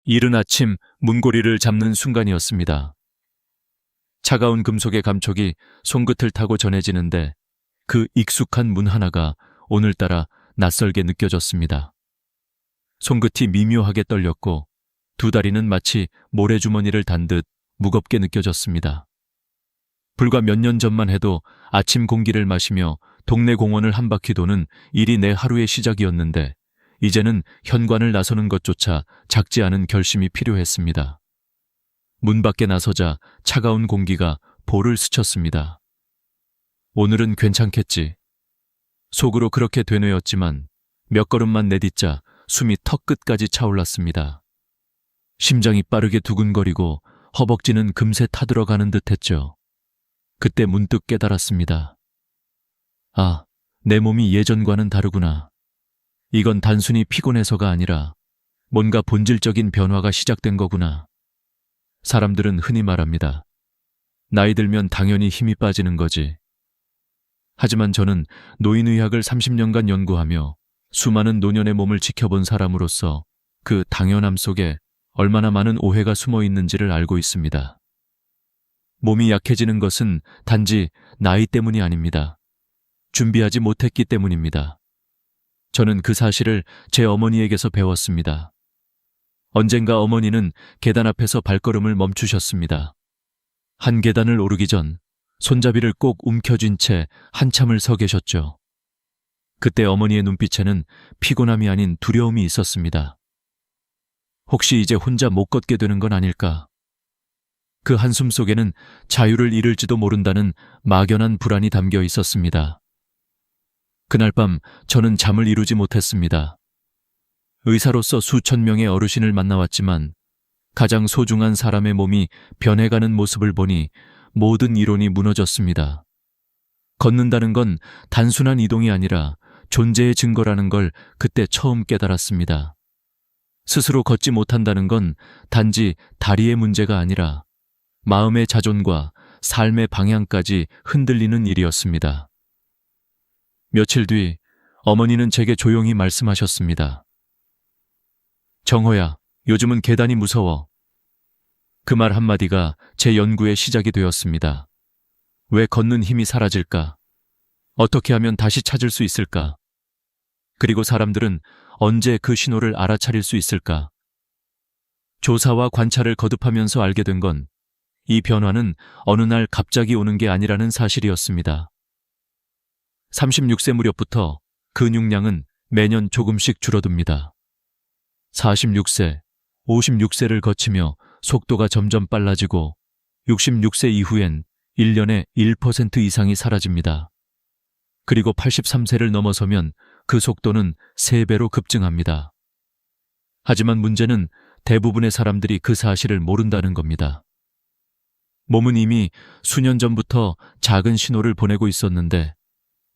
이른 아침 문고리를 잡는 순간이었습니다. 차가운 금속의 감촉이 손끝을 타고 전해지는데 그 익숙한 문 하나가 오늘따라 낯설게 느껴졌습니다. 손끝이 미묘하게 떨렸고 두 다리는 마치 모래주머니를 단 듯 무겁게 느껴졌습니다. 불과 몇 년 전만 해도 아침 공기를 마시며 동네 공원을 한 바퀴 도는 일이 내 하루의 시작이었는데 이제는 현관을 나서는 것조차 작지 않은 결심이 필요했습니다. 문 밖에 나서자 차가운 공기가 볼을 스쳤습니다. 오늘은 괜찮겠지. 속으로 그렇게 되뇌었지만 몇 걸음만 내딛자 숨이 턱끝까지 차올랐습니다. 심장이 빠르게 두근거리고 허벅지는 금세 타들어가는 듯했죠. 그때 문득 깨달았습니다. 아, 내 몸이 예전과는 다르구나. 이건 단순히 피곤해서가 아니라 뭔가 본질적인 변화가 시작된 거구나. 사람들은 흔히 말합니다. 나이 들면 당연히 힘이 빠지는 거지. 하지만 저는 노인의학을 30년간 연구하며 수많은 노년의 몸을 지켜본 사람으로서 그 당연함 속에 얼마나 많은 오해가 숨어 있는지를 알고 있습니다. 몸이 약해지는 것은 단지 나이 때문이 아닙니다. 준비하지 못했기 때문입니다. 저는 그 사실을 제 어머니에게서 배웠습니다. 언젠가 어머니는 계단 앞에서 발걸음을 멈추셨습니다. 한 계단을 오르기 전 손잡이를 꼭 움켜쥔 채 한참을 서 계셨죠. 그때 어머니의 눈빛에는 피곤함이 아닌 두려움이 있었습니다. 혹시 이제 혼자 못 걷게 되는 건 아닐까? 그 한숨 속에는 자유를 잃을지도 모른다는 막연한 불안이 담겨 있었습니다. 그날 밤 저는 잠을 이루지 못했습니다. 의사로서 수천 명의 어르신을 만나왔지만 가장 소중한 사람의 몸이 변해가는 모습을 보니 모든 이론이 무너졌습니다. 걷는다는 건 단순한 이동이 아니라 존재의 증거라는 걸 그때 처음 깨달았습니다. 스스로 걷지 못한다는 건 단지 다리의 문제가 아니라 마음의 자존과 삶의 방향까지 흔들리는 일이었습니다. 며칠 뒤 어머니는 제게 조용히 말씀하셨습니다. 정호야, 요즘은 계단이 무서워. 그 말 한마디가 제 연구의 시작이 되었습니다. 왜 걷는 힘이 사라질까? 어떻게 하면 다시 찾을 수 있을까? 그리고 사람들은 언제 그 신호를 알아차릴 수 있을까? 조사와 관찰을 거듭하면서 알게 된 건 이 변화는 어느 날 갑자기 오는 게 아니라는 사실이었습니다. 36세 무렵부터 근육량은 매년 조금씩 줄어듭니다. 46세, 56세를 거치며 속도가 점점 빨라지고 66세 이후엔 1년에 1% 이상이 사라집니다. 그리고 83세를 넘어서면 그 속도는 3배로 급증합니다. 하지만 문제는 대부분의 사람들이 그 사실을 모른다는 겁니다. 몸은 이미 수년 전부터 작은 신호를 보내고 있었는데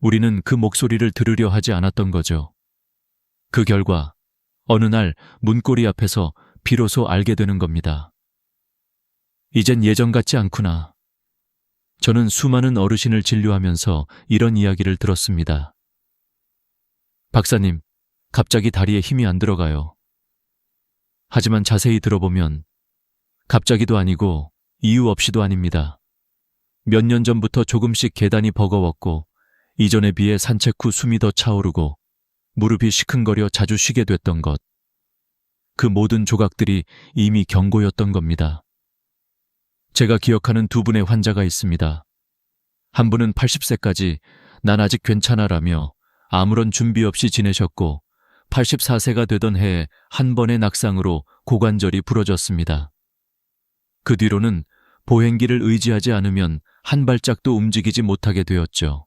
우리는 그 목소리를 들으려 하지 않았던 거죠. 그 결과 어느 날 문고리 앞에서 비로소 알게 되는 겁니다. 이젠 예전 같지 않구나. 저는 수많은 어르신을 진료하면서 이런 이야기를 들었습니다. 박사님, 갑자기 다리에 힘이 안 들어가요. 하지만 자세히 들어보면 갑자기도 아니고 이유 없이도 아닙니다. 몇 년 전부터 조금씩 계단이 버거웠고 이전에 비해 산책 후 숨이 더 차오르고 무릎이 시큰거려 자주 쉬게 됐던 것. 그 모든 조각들이 이미 경고였던 겁니다. 제가 기억하는 두 분의 환자가 있습니다. 한 분은 80세까지 난 아직 괜찮아라며 아무런 준비 없이 지내셨고 84세가 되던 해에 한 번의 낙상으로 고관절이 부러졌습니다. 그 뒤로는 보행기를 의지하지 않으면 한 발짝도 움직이지 못하게 되었죠.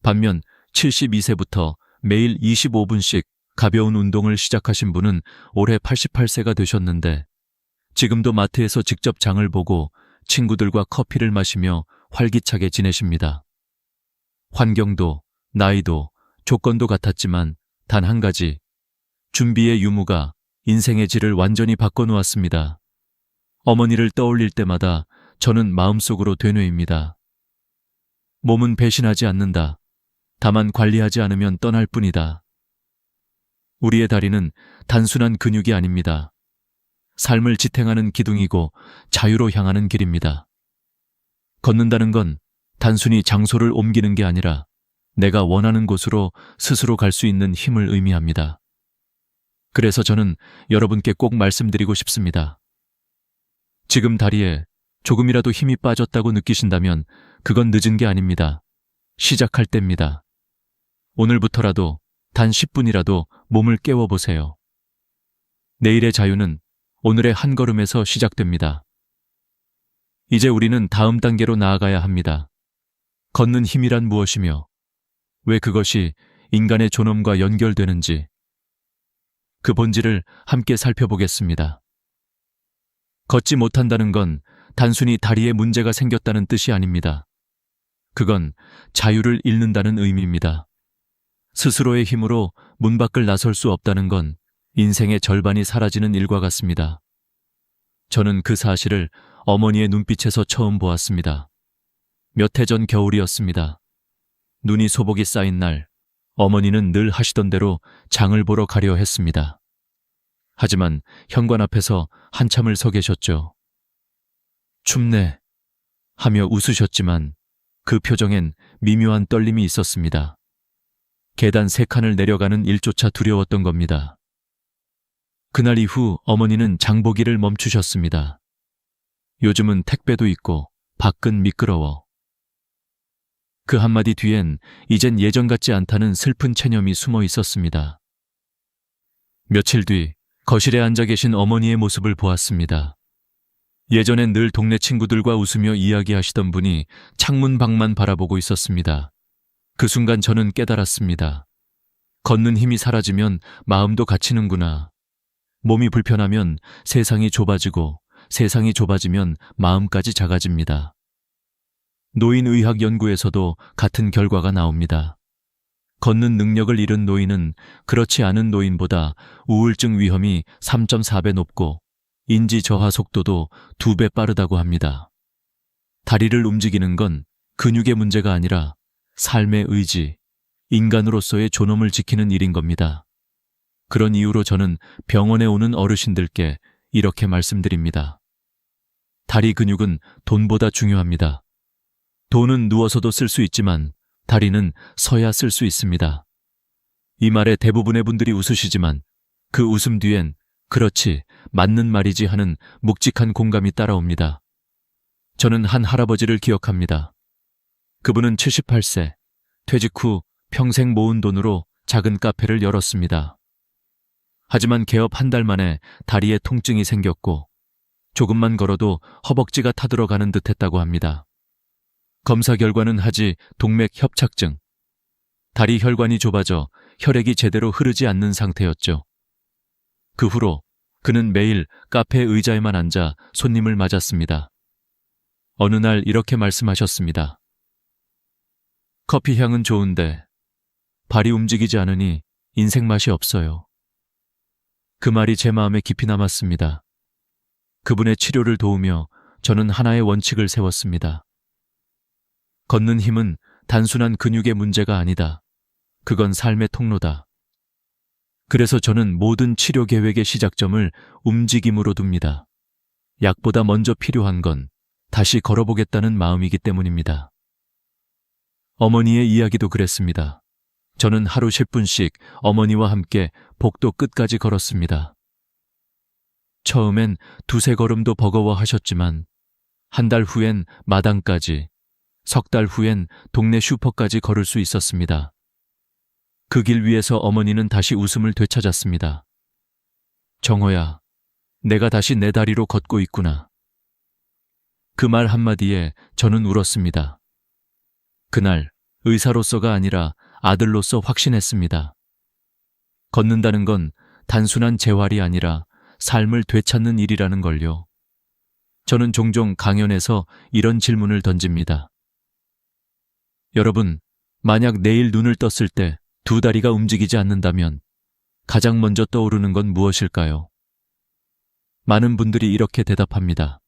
반면 72세부터 매일 25분씩 가벼운 운동을 시작하신 분은 올해 88세가 되셨는데 지금도 마트에서 직접 장을 보고 친구들과 커피를 마시며 활기차게 지내십니다. 환경도, 나이도, 조건도 같았지만 단 한 가지, 준비의 유무가 인생의 질을 완전히 바꿔놓았습니다. 어머니를 떠올릴 때마다 저는 마음속으로 되뇌입니다. 몸은 배신하지 않는다. 다만 관리하지 않으면 떠날 뿐이다. 우리의 다리는 단순한 근육이 아닙니다. 삶을 지탱하는 기둥이고 자유로 향하는 길입니다. 걷는다는 건 단순히 장소를 옮기는 게 아니라 내가 원하는 곳으로 스스로 갈 수 있는 힘을 의미합니다. 그래서 저는 여러분께 꼭 말씀드리고 싶습니다. 지금 다리에 조금이라도 힘이 빠졌다고 느끼신다면 그건 늦은 게 아닙니다. 시작할 때입니다. 오늘부터라도 단 10분이라도 몸을 깨워보세요. 내일의 자유는 오늘의 한 걸음에서 시작됩니다. 이제 우리는 다음 단계로 나아가야 합니다. 걷는 힘이란 무엇이며 왜 그것이 인간의 존엄과 연결되는지 그 본질을 함께 살펴보겠습니다. 걷지 못한다는 건 단순히 다리에 문제가 생겼다는 뜻이 아닙니다. 그건 자유를 잃는다는 의미입니다. 스스로의 힘으로 문 밖을 나설 수 없다는 건 인생의 절반이 사라지는 일과 같습니다. 저는 그 사실을 어머니의 눈빛에서 처음 보았습니다. 몇 해 전 겨울이었습니다. 눈이 소복이 쌓인 날, 어머니는 늘 하시던 대로 장을 보러 가려 했습니다. 하지만 현관 앞에서 한참을 서 계셨죠. 춥네 하며 웃으셨지만 그 표정엔 미묘한 떨림이 있었습니다. 계단 3칸을 내려가는 일조차 두려웠던 겁니다. 그날 이후 어머니는 장보기를 멈추셨습니다. 요즘은 택배도 있고 밖은 미끄러워. 그 한마디 뒤엔 이젠 예전 같지 않다는 슬픈 체념이 숨어 있었습니다. 며칠 뒤 거실에 앉아 계신 어머니의 모습을 보았습니다. 예전엔 늘 동네 친구들과 웃으며 이야기하시던 분이 창문 밖만 바라보고 있었습니다. 그 순간 저는 깨달았습니다. 걷는 힘이 사라지면 마음도 갇히는구나. 몸이 불편하면 세상이 좁아지고 세상이 좁아지면 마음까지 작아집니다. 노인의학 연구에서도 같은 결과가 나옵니다. 걷는 능력을 잃은 노인은 그렇지 않은 노인보다 우울증 위험이 3.4배 높고 인지 저하 속도도 2배 빠르다고 합니다. 다리를 움직이는 건 근육의 문제가 아니라 삶의 의지, 인간으로서의 존엄을 지키는 일인 겁니다. 그런 이유로 저는 병원에 오는 어르신들께 이렇게 말씀드립니다. 다리 근육은 돈보다 중요합니다. 돈은 누워서도 쓸 수 있지만 다리는 서야 쓸 수 있습니다. 이 말에 대부분의 분들이 웃으시지만 그 웃음 뒤엔 그렇지, 맞는 말이지 하는 묵직한 공감이 따라옵니다. 저는 한 할아버지를 기억합니다. 그분은 78세, 퇴직 후 평생 모은 돈으로 작은 카페를 열었습니다. 하지만 개업 한 달 만에 다리에 통증이 생겼고 조금만 걸어도 허벅지가 타들어가는 듯했다고 합니다. 검사 결과는 하지 동맥 협착증. 다리 혈관이 좁아져 혈액이 제대로 흐르지 않는 상태였죠. 그 후로 그는 매일 카페 의자에만 앉아 손님을 맞았습니다. 어느 날 이렇게 말씀하셨습니다. 커피 향은 좋은데 발이 움직이지 않으니 인생 맛이 없어요. 그 말이 제 마음에 깊이 남았습니다. 그분의 치료를 도우며 저는 하나의 원칙을 세웠습니다. 걷는 힘은 단순한 근육의 문제가 아니다. 그건 삶의 통로다. 그래서 저는 모든 치료 계획의 시작점을 움직임으로 둡니다. 약보다 먼저 필요한 건 다시 걸어보겠다는 마음이기 때문입니다. 어머니의 이야기도 그랬습니다. 저는 하루 10분씩 어머니와 함께 복도 끝까지 걸었습니다. 처음엔 2-3걸음도 버거워하셨지만 한 달 후엔 마당까지, 석 달 후엔 동네 슈퍼까지 걸을 수 있었습니다. 그 길 위에서 어머니는 다시 웃음을 되찾았습니다. 정호야, 내가 다시 내 다리로 걷고 있구나. 그 말 한마디에 저는 울었습니다. 그날 의사로서가 아니라 아들로서 확신했습니다. 걷는다는 건 단순한 재활이 아니라 삶을 되찾는 일이라는 걸요. 저는 종종 강연에서 이런 질문을 던집니다. 여러분, 만약 내일 눈을 떴을 때 2다리가 움직이지 않는다면 가장 먼저 떠오르는 건 무엇일까요? 많은 분들이 이렇게 대답합니다.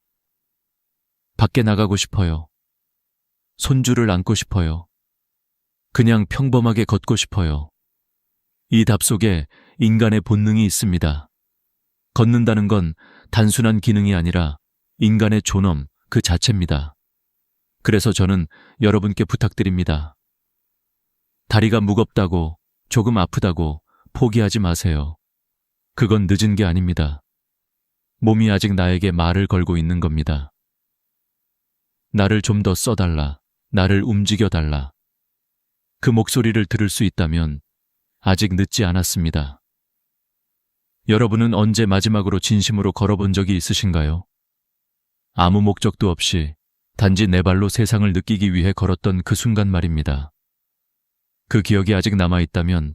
밖에 나가고 싶어요. 손주를 안고 싶어요. 그냥 평범하게 걷고 싶어요. 이 답 속에 인간의 본능이 있습니다. 걷는다는 건 단순한 기능이 아니라 인간의 존엄 그 자체입니다. 그래서 저는 여러분께 부탁드립니다. 다리가 무겁다고, 조금 아프다고 포기하지 마세요. 그건 늦은 게 아닙니다. 몸이 아직 나에게 말을 걸고 있는 겁니다. 나를 좀 더 써달라. 나를 움직여달라. 그 목소리를 들을 수 있다면 아직 늦지 않았습니다. 여러분은 언제 마지막으로 진심으로 걸어본 적이 있으신가요? 아무 목적도 없이 단지 내 발로 세상을 느끼기 위해 걸었던 그 순간 말입니다. 그 기억이 아직 남아있다면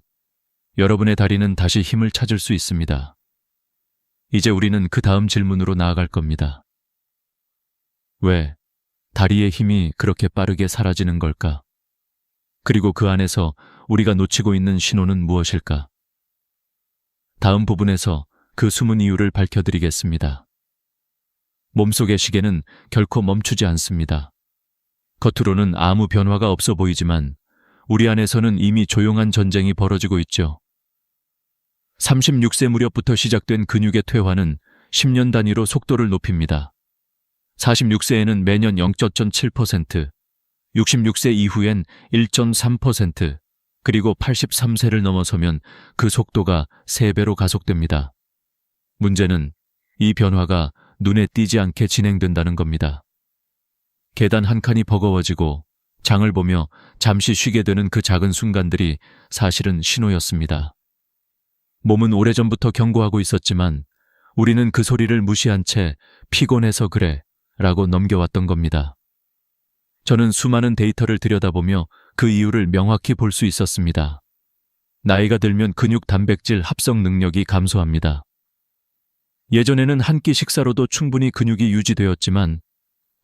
여러분의 다리는 다시 힘을 찾을 수 있습니다. 이제 우리는 그 다음 질문으로 나아갈 겁니다. 왜 다리의 힘이 그렇게 빠르게 사라지는 걸까? 그리고 그 안에서 우리가 놓치고 있는 신호는 무엇일까? 다음 부분에서 그 숨은 이유를 밝혀드리겠습니다. 몸속의 시계는 결코 멈추지 않습니다. 겉으로는 아무 변화가 없어 보이지만 우리 안에서는 이미 조용한 전쟁이 벌어지고 있죠. 36세 무렵부터 시작된 근육의 퇴화는 10년 단위로 속도를 높입니다. 46세에는 매년 0.7%, 66세 이후엔 1.3%, 그리고 83세를 넘어서면 그 속도가 3배로 가속됩니다. 문제는 이 변화가 눈에 띄지 않게 진행된다는 겁니다. 계단 한 칸이 버거워지고 장을 보며 잠시 쉬게 되는 그 작은 순간들이 사실은 신호였습니다. 몸은 오래전부터 경고하고 있었지만 우리는 그 소리를 무시한 채 피곤해서 그래 라고 넘겨왔던 겁니다. 저는 수많은 데이터를 들여다보며 그 이유를 명확히 볼 수 있었습니다. 나이가 들면 근육 단백질 합성 능력이 감소합니다. 예전에는 한 끼 식사로도 충분히 근육이 유지되었지만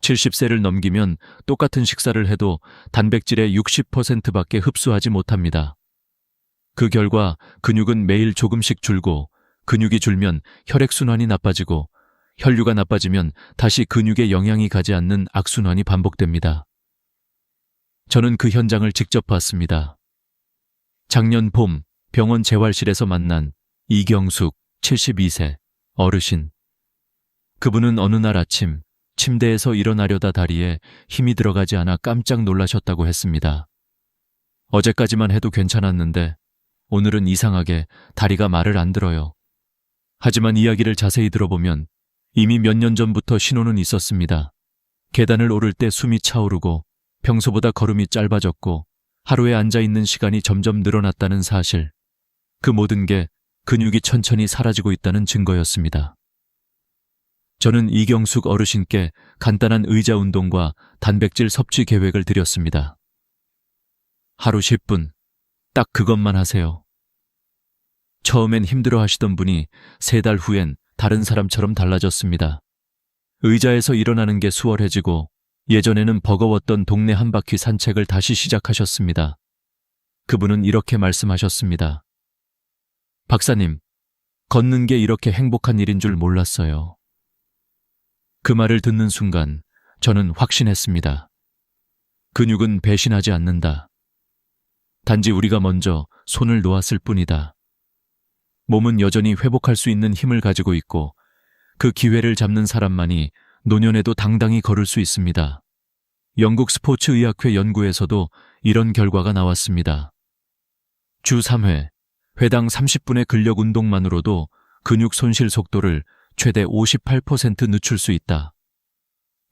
70세를 넘기면 똑같은 식사를 해도 단백질의 60%밖에 흡수하지 못합니다. 그 결과 근육은 매일 조금씩 줄고 근육이 줄면 혈액순환이 나빠지고 혈류가 나빠지면 다시 근육에 영향이 가지 않는 악순환이 반복됩니다. 저는 그 현장을 직접 봤습니다. 작년 봄 병원 재활실에서 만난 이경숙 72세 어르신. 그분은 어느 날 아침 침대에서 일어나려다 다리에 힘이 들어가지 않아 깜짝 놀라셨다고 했습니다. 어제까지만 해도 괜찮았는데 오늘은 이상하게 다리가 말을 안 들어요. 하지만 이야기를 자세히 들어보면 이미 몇 년 전부터 신호는 있었습니다. 계단을 오를 때 숨이 차오르고 평소보다 걸음이 짧아졌고 하루에 앉아있는 시간이 점점 늘어났다는 사실. 그 모든 게 근육이 천천히 사라지고 있다는 증거였습니다. 저는 이경숙 어르신께 간단한 의자 운동과 단백질 섭취 계획을 드렸습니다. 하루 10분, 딱 그것만 하세요. 처음엔 힘들어 하시던 분이 3달 후엔 다른 사람처럼 달라졌습니다. 의자에서 일어나는 게 수월해지고 예전에는 버거웠던 동네 한 바퀴 산책을 다시 시작하셨습니다. 그분은 이렇게 말씀하셨습니다. 박사님, 걷는 게 이렇게 행복한 일인 줄 몰랐어요. 그 말을 듣는 순간 저는 확신했습니다. 근육은 배신하지 않는다. 단지 우리가 먼저 손을 놓았을 뿐이다. 몸은 여전히 회복할 수 있는 힘을 가지고 있고 그 기회를 잡는 사람만이 노년에도 당당히 걸을 수 있습니다. 영국 스포츠의학회 연구에서도 이런 결과가 나왔습니다. 주 3회, 회당 30분의 근력 운동만으로도 근육 손실 속도를 최대 58% 늦출 수 있다.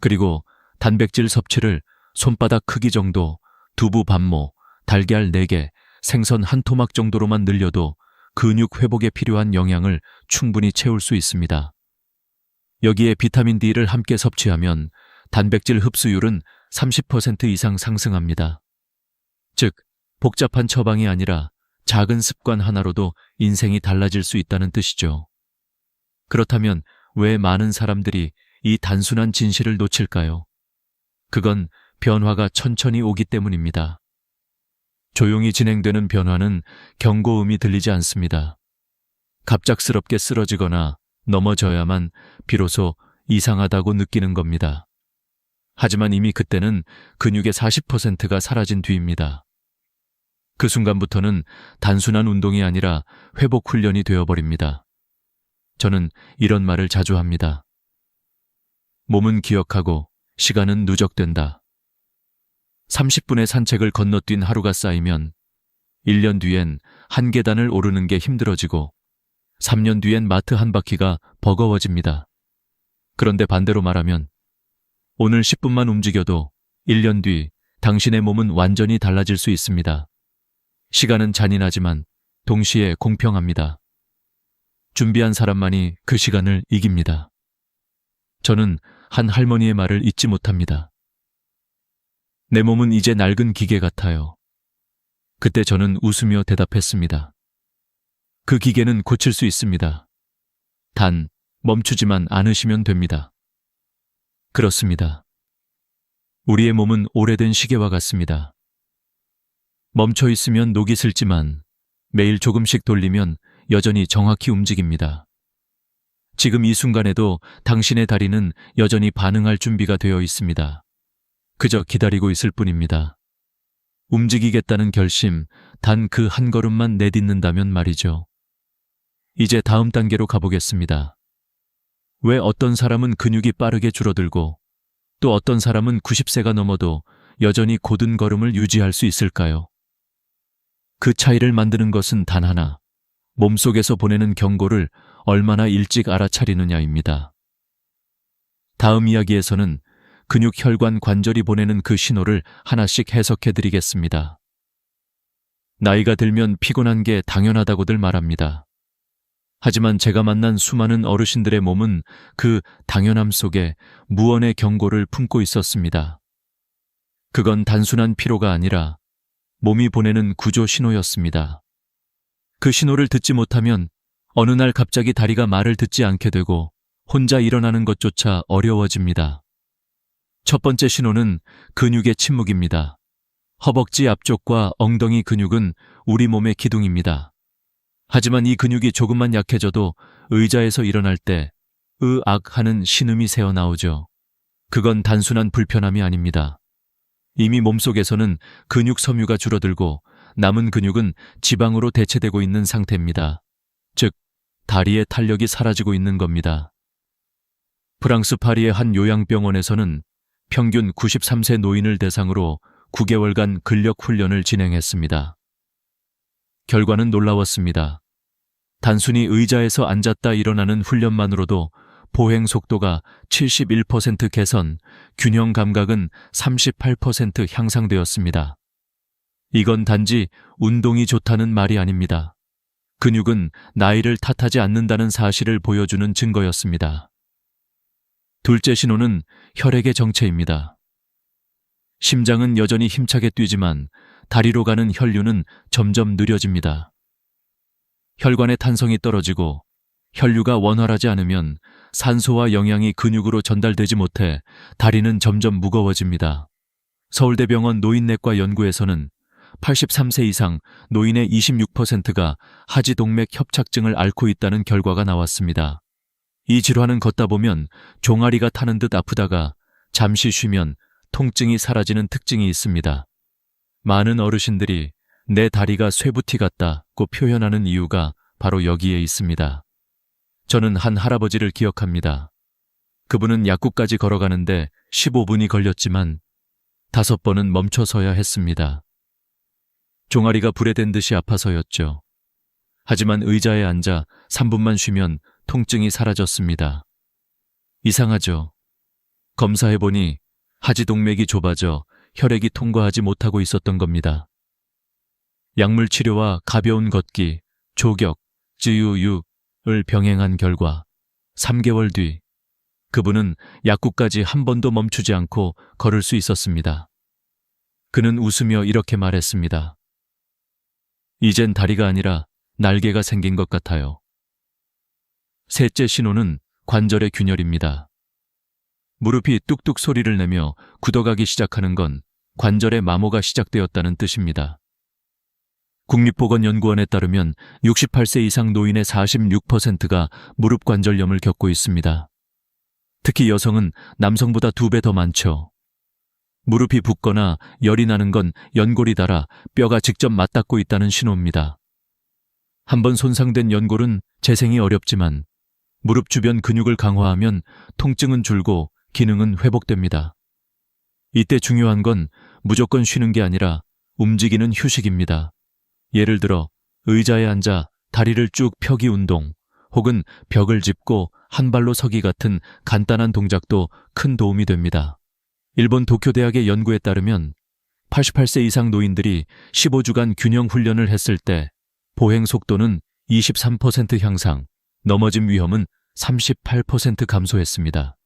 그리고 단백질 섭취를 손바닥 크기 정도, 두부 반모, 달걀 4개, 생선 한 토막 정도로만 늘려도 근육 회복에 필요한 영양을 충분히 채울 수 있습니다. 여기에 비타민 D를 함께 섭취하면 단백질 흡수율은 30% 이상 상승합니다. 즉, 복잡한 처방이 아니라 작은 습관 하나로도 인생이 달라질 수 있다는 뜻이죠. 그렇다면 왜 많은 사람들이 이 단순한 진실을 놓칠까요? 그건 변화가 천천히 오기 때문입니다. 조용히 진행되는 변화는 경고음이 들리지 않습니다. 갑작스럽게 쓰러지거나 넘어져야만 비로소 이상하다고 느끼는 겁니다. 하지만 이미 그때는 근육의 40%가 사라진 뒤입니다. 그 순간부터는 단순한 운동이 아니라 회복 훈련이 되어버립니다. 저는 이런 말을 자주 합니다. 몸은 기억하고 시간은 누적된다. 30분의 산책을 건너뛴 하루가 쌓이면 1년 뒤엔 한 계단을 오르는 게 힘들어지고 3년 뒤엔 마트 한 바퀴가 버거워집니다. 그런데 반대로 말하면 오늘 10분만 움직여도 1년 뒤 당신의 몸은 완전히 달라질 수 있습니다. 시간은 잔인하지만 동시에 공평합니다. 준비한 사람만이 그 시간을 이깁니다. 저는 한 할머니의 말을 잊지 못합니다. 내 몸은 이제 낡은 기계 같아요. 그때 저는 웃으며 대답했습니다. 그 기계는 고칠 수 있습니다. 단 멈추지만 않으시면 됩니다. 그렇습니다. 우리의 몸은 오래된 시계와 같습니다. 멈춰 있으면 녹이 슬지만 매일 조금씩 돌리면 여전히 정확히 움직입니다. 지금 이 순간에도 당신의 다리는 여전히 반응할 준비가 되어 있습니다. 그저 기다리고 있을 뿐입니다. 움직이겠다는 결심, 단 그 한 걸음만 내딛는다면 말이죠. 이제 다음 단계로 가보겠습니다. 왜 어떤 사람은 근육이 빠르게 줄어들고 또 어떤 사람은 90세가 넘어도 여전히 곧은 걸음을 유지할 수 있을까요? 그 차이를 만드는 것은 단 하나, 몸속에서 보내는 경고를 얼마나 일찍 알아차리느냐입니다. 다음 이야기에서는 근육, 혈관, 관절이 보내는 그 신호를 하나씩 해석해 드리겠습니다. 나이가 들면 피곤한 게 당연하다고들 말합니다. 하지만 제가 만난 수많은 어르신들의 몸은 그 당연함 속에 무언의 경고를 품고 있었습니다. 그건 단순한 피로가 아니라 몸이 보내는 구조 신호였습니다. 그 신호를 듣지 못하면 어느 날 갑자기 다리가 말을 듣지 않게 되고 혼자 일어나는 것조차 어려워집니다. 첫 번째 신호는 근육의 침묵입니다. 허벅지 앞쪽과 엉덩이 근육은 우리 몸의 기둥입니다. 하지만 이 근육이 조금만 약해져도 의자에서 일어날 때 으악 하는 신음이 새어나오죠. 그건 단순한 불편함이 아닙니다. 이미 몸속에서는 근육 섬유가 줄어들고 남은 근육은 지방으로 대체되고 있는 상태입니다. 즉, 다리의 탄력이 사라지고 있는 겁니다. 프랑스 파리의 한 요양병원에서는 평균 93세 노인을 대상으로 9개월간 근력 훈련을 진행했습니다. 결과는 놀라웠습니다. 단순히 의자에서 앉았다 일어나는 훈련만으로도 보행 속도가 71% 개선, 균형 감각은 38% 향상되었습니다. 이건 단지 운동이 좋다는 말이 아닙니다. 근육은 나이를 탓하지 않는다는 사실을 보여주는 증거였습니다. 둘째 신호는 혈액의 정체입니다. 심장은 여전히 힘차게 뛰지만 다리로 가는 혈류는 점점 느려집니다. 혈관의 탄성이 떨어지고 혈류가 원활하지 않으면 산소와 영양이 근육으로 전달되지 못해 다리는 점점 무거워집니다. 서울대병원 노인내과 연구에서는 83세 이상 노인의 26%가 하지동맥 협착증을 앓고 있다는 결과가 나왔습니다. 이 질환은 걷다 보면 종아리가 타는 듯 아프다가 잠시 쉬면 통증이 사라지는 특징이 있습니다. 많은 어르신들이 내 다리가 쇠부티 같다고 표현하는 이유가 바로 여기에 있습니다. 저는 한 할아버지를 기억합니다. 그분은 약국까지 걸어가는데 15분이 걸렸지만 5번은 멈춰서야 했습니다. 종아리가 불에 댄 듯이 아파서였죠. 하지만 의자에 앉아 3분만 쉬면 통증이 사라졌습니다. 이상하죠? 검사해보니 하지동맥이 좁아져 혈액이 통과하지 못하고 있었던 겁니다. 약물 치료와 가벼운 걷기, 조격, 쯔유유를 병행한 결과 3개월 뒤 그분은 약국까지 한 번도 멈추지 않고 걸을 수 있었습니다. 그는 웃으며 이렇게 말했습니다. 이젠 다리가 아니라 날개가 생긴 것 같아요. 셋째 신호는 관절의 균열입니다. 무릎이 뚝뚝 소리를 내며 굳어가기 시작하는 건 관절의 마모가 시작되었다는 뜻입니다. 국립보건연구원에 따르면 68세 이상 노인의 46%가 무릎 관절염을 겪고 있습니다. 특히 여성은 남성보다 2배 더 많죠. 무릎이 붓거나 열이 나는 건 연골이 닳아 뼈가 직접 맞닿고 있다는 신호입니다. 한번 손상된 연골은 재생이 어렵지만 무릎 주변 근육을 강화하면 통증은 줄고 기능은 회복됩니다. 이때 중요한 건 무조건 쉬는 게 아니라 움직이는 휴식입니다. 예를 들어 의자에 앉아 다리를 쭉 펴기 운동, 혹은 벽을 짚고 한 발로 서기 같은 간단한 동작도 큰 도움이 됩니다. 일본 도쿄대학의 연구에 따르면 88세 이상 노인들이 15주간 균형 훈련을 했을 때 보행 속도는 23% 향상, 넘어짐 위험은 38% 감소했습니다.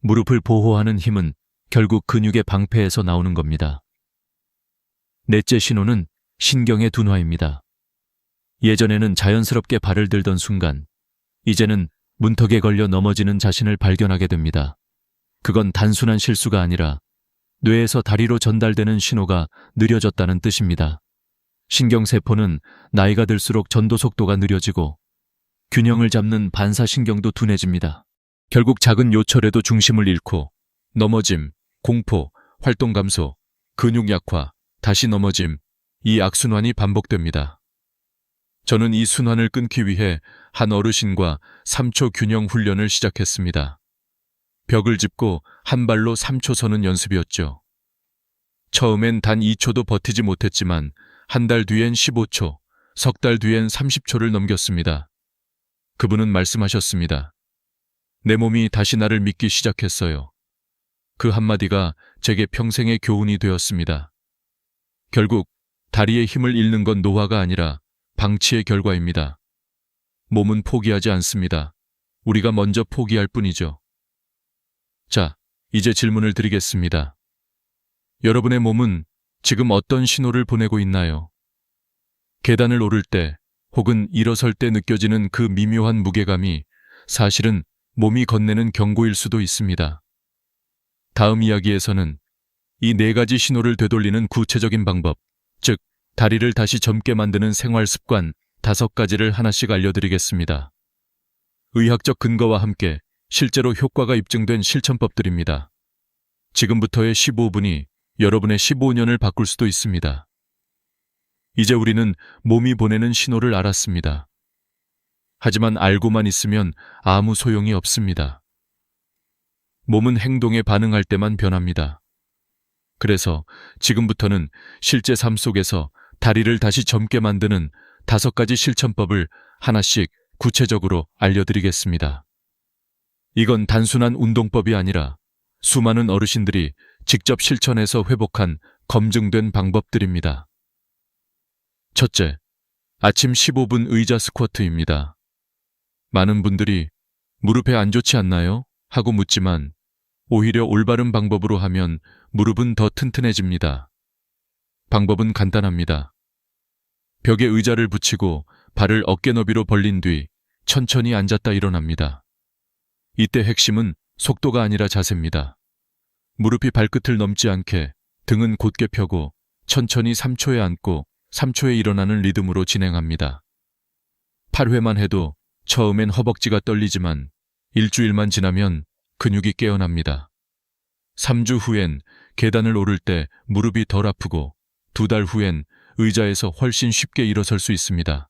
무릎을 보호하는 힘은 결국 근육의 방패에서 나오는 겁니다. 넷째 신호는 신경의 둔화입니다. 예전에는 자연스럽게 발을 들던 순간, 이제는 문턱에 걸려 넘어지는 자신을 발견하게 됩니다. 그건 단순한 실수가 아니라 뇌에서 다리로 전달되는 신호가 느려졌다는 뜻입니다. 신경세포는 나이가 들수록 전도 속도가 느려지고 균형을 잡는 반사신경도 둔해집니다. 결국 작은 요철에도 중심을 잃고 넘어짐, 공포, 활동 감소, 근육 약화, 다시 넘어짐, 이 악순환이 반복됩니다. 저는 이 순환을 끊기 위해 한 어르신과 3초 균형 훈련을 시작했습니다. 벽을 짚고 한 발로 3초 서는 연습이었죠. 처음엔 단 2초도 버티지 못했지만 한 달 뒤엔 15초, 석 달 뒤엔 30초를 넘겼습니다. 그분은 말씀하셨습니다. 내 몸이 다시 나를 믿기 시작했어요. 그 한마디가 제게 평생의 교훈이 되었습니다. 결국 다리의 힘을 잃는 건 노화가 아니라 방치의 결과입니다. 몸은 포기하지 않습니다. 우리가 먼저 포기할 뿐이죠. 자, 이제 질문을 드리겠습니다. 여러분의 몸은 지금 어떤 신호를 보내고 있나요? 계단을 오를 때 혹은 일어설 때 느껴지는 그 미묘한 무게감이 사실은 몸이 건네는 경고일 수도 있습니다. 다음 이야기에서는 이 4가지 신호를 되돌리는 구체적인 방법, 즉 다리를 다시 젊게 만드는 생활 습관 5가지를 하나씩 알려드리겠습니다. 의학적 근거와 함께 실제로 효과가 입증된 실천법들입니다. 지금부터의 15분이 여러분의 15년을 바꿀 수도 있습니다. 이제 우리는 몸이 보내는 신호를 알았습니다. 하지만 알고만 있으면 아무 소용이 없습니다. 몸은 행동에 반응할 때만 변합니다. 그래서 지금부터는 실제 삶 속에서 다리를 다시 젊게 만드는 5가지 실천법을 하나씩 구체적으로 알려드리겠습니다. 이건 단순한 운동법이 아니라 수많은 어르신들이 직접 실천해서 회복한 검증된 방법들입니다. 첫째, 아침 15분 의자 스쿼트입니다. 많은 분들이 무릎에 안 좋지 않나요? 하고 묻지만 오히려 올바른 방법으로 하면 무릎은 더 튼튼해집니다. 방법은 간단합니다. 벽에 의자를 붙이고 발을 어깨 너비로 벌린 뒤 천천히 앉았다 일어납니다. 이때 핵심은 속도가 아니라 자세입니다. 무릎이 발끝을 넘지 않게 등은 곧게 펴고 천천히 3초에 앉고 3초에 일어나는 리듬으로 진행합니다. 8회만 해도 처음엔 허벅지가 떨리지만 일주일만 지나면 근육이 깨어납니다. 3주 후엔 계단을 오를 때 무릎이 덜 아프고 2달 후엔 의자에서 훨씬 쉽게 일어설 수 있습니다.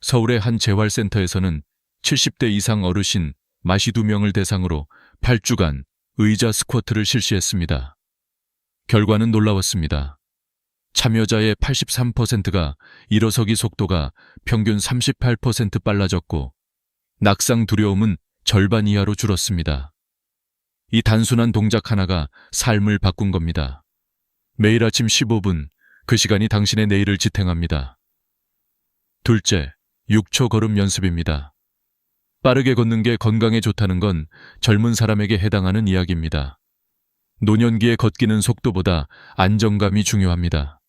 서울의 한 재활센터에서는 70대 이상 어르신 42명을 대상으로 8주간 의자 스쿼트를 실시했습니다. 결과는 놀라웠습니다. 참여자의 83%가 일어서기 속도가 평균 38% 빨라졌고 낙상 두려움은 절반 이하로 줄었습니다. 이 단순한 동작 하나가 삶을 바꾼 겁니다. 매일 아침 15분, 그 시간이 당신의 내일을 지탱합니다. 둘째, 6초 걸음 연습입니다. 빠르게 걷는 게 건강에 좋다는 건 젊은 사람에게 해당하는 이야기입니다. 노년기에 걷기는 속도보다 안정감이 중요합니다.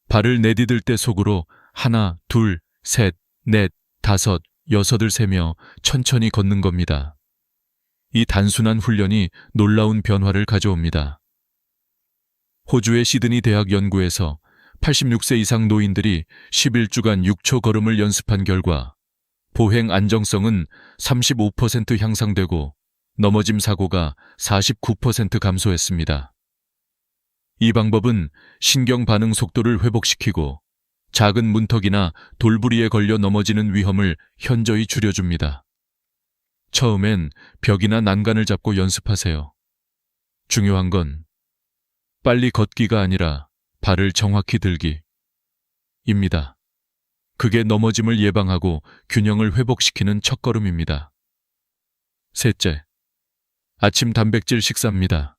발을 내디딜 때 속으로 하나, 둘, 셋, 넷, 다섯, 여섯을 세며 천천히 걷는 겁니다. 이 단순한 훈련이 놀라운 변화를 가져옵니다. 호주의 시드니 대학 연구에서 86세 이상 노인들이 11주간 6초 걸음을 연습한 결과 보행 안정성은 35% 향상되고 넘어짐 사고가 49% 감소했습니다. 이 방법은 신경 반응 속도를 회복시키고 작은 문턱이나 돌부리에 걸려 넘어지는 위험을 현저히 줄여줍니다. 처음엔 벽이나 난간을 잡고 연습하세요. 중요한 건 빨리 걷기가 아니라 발을 정확히 들기입니다. 그게 넘어짐을 예방하고 균형을 회복시키는 첫걸음입니다. 셋째, 아침 단백질 식사입니다.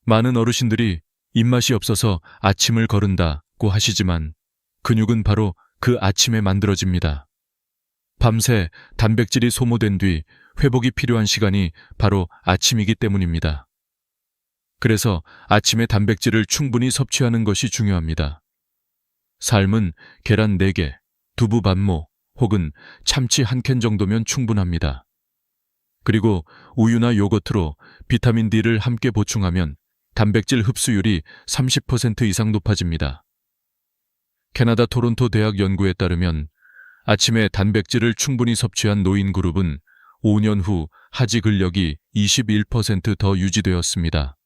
많은 어르신들이 입맛이 없어서 아침을 거른다고 하시지만 근육은 바로 그 아침에 만들어집니다. 밤새 단백질이 소모된 뒤 회복이 필요한 시간이 바로 아침이기 때문입니다. 그래서 아침에 단백질을 충분히 섭취하는 것이 중요합니다. 삶은 계란 4개, 두부 반모 혹은 참치 1캔 정도면 충분합니다. 그리고 우유나 요거트로 비타민 D를 함께 보충하면 단백질 흡수율이 30% 이상 높아집니다. 캐나다 토론토 대학 연구에 따르면 아침에 단백질을 충분히 섭취한 노인 그룹은 5년 후 하지 근력이 21% 더 유지되었습니다.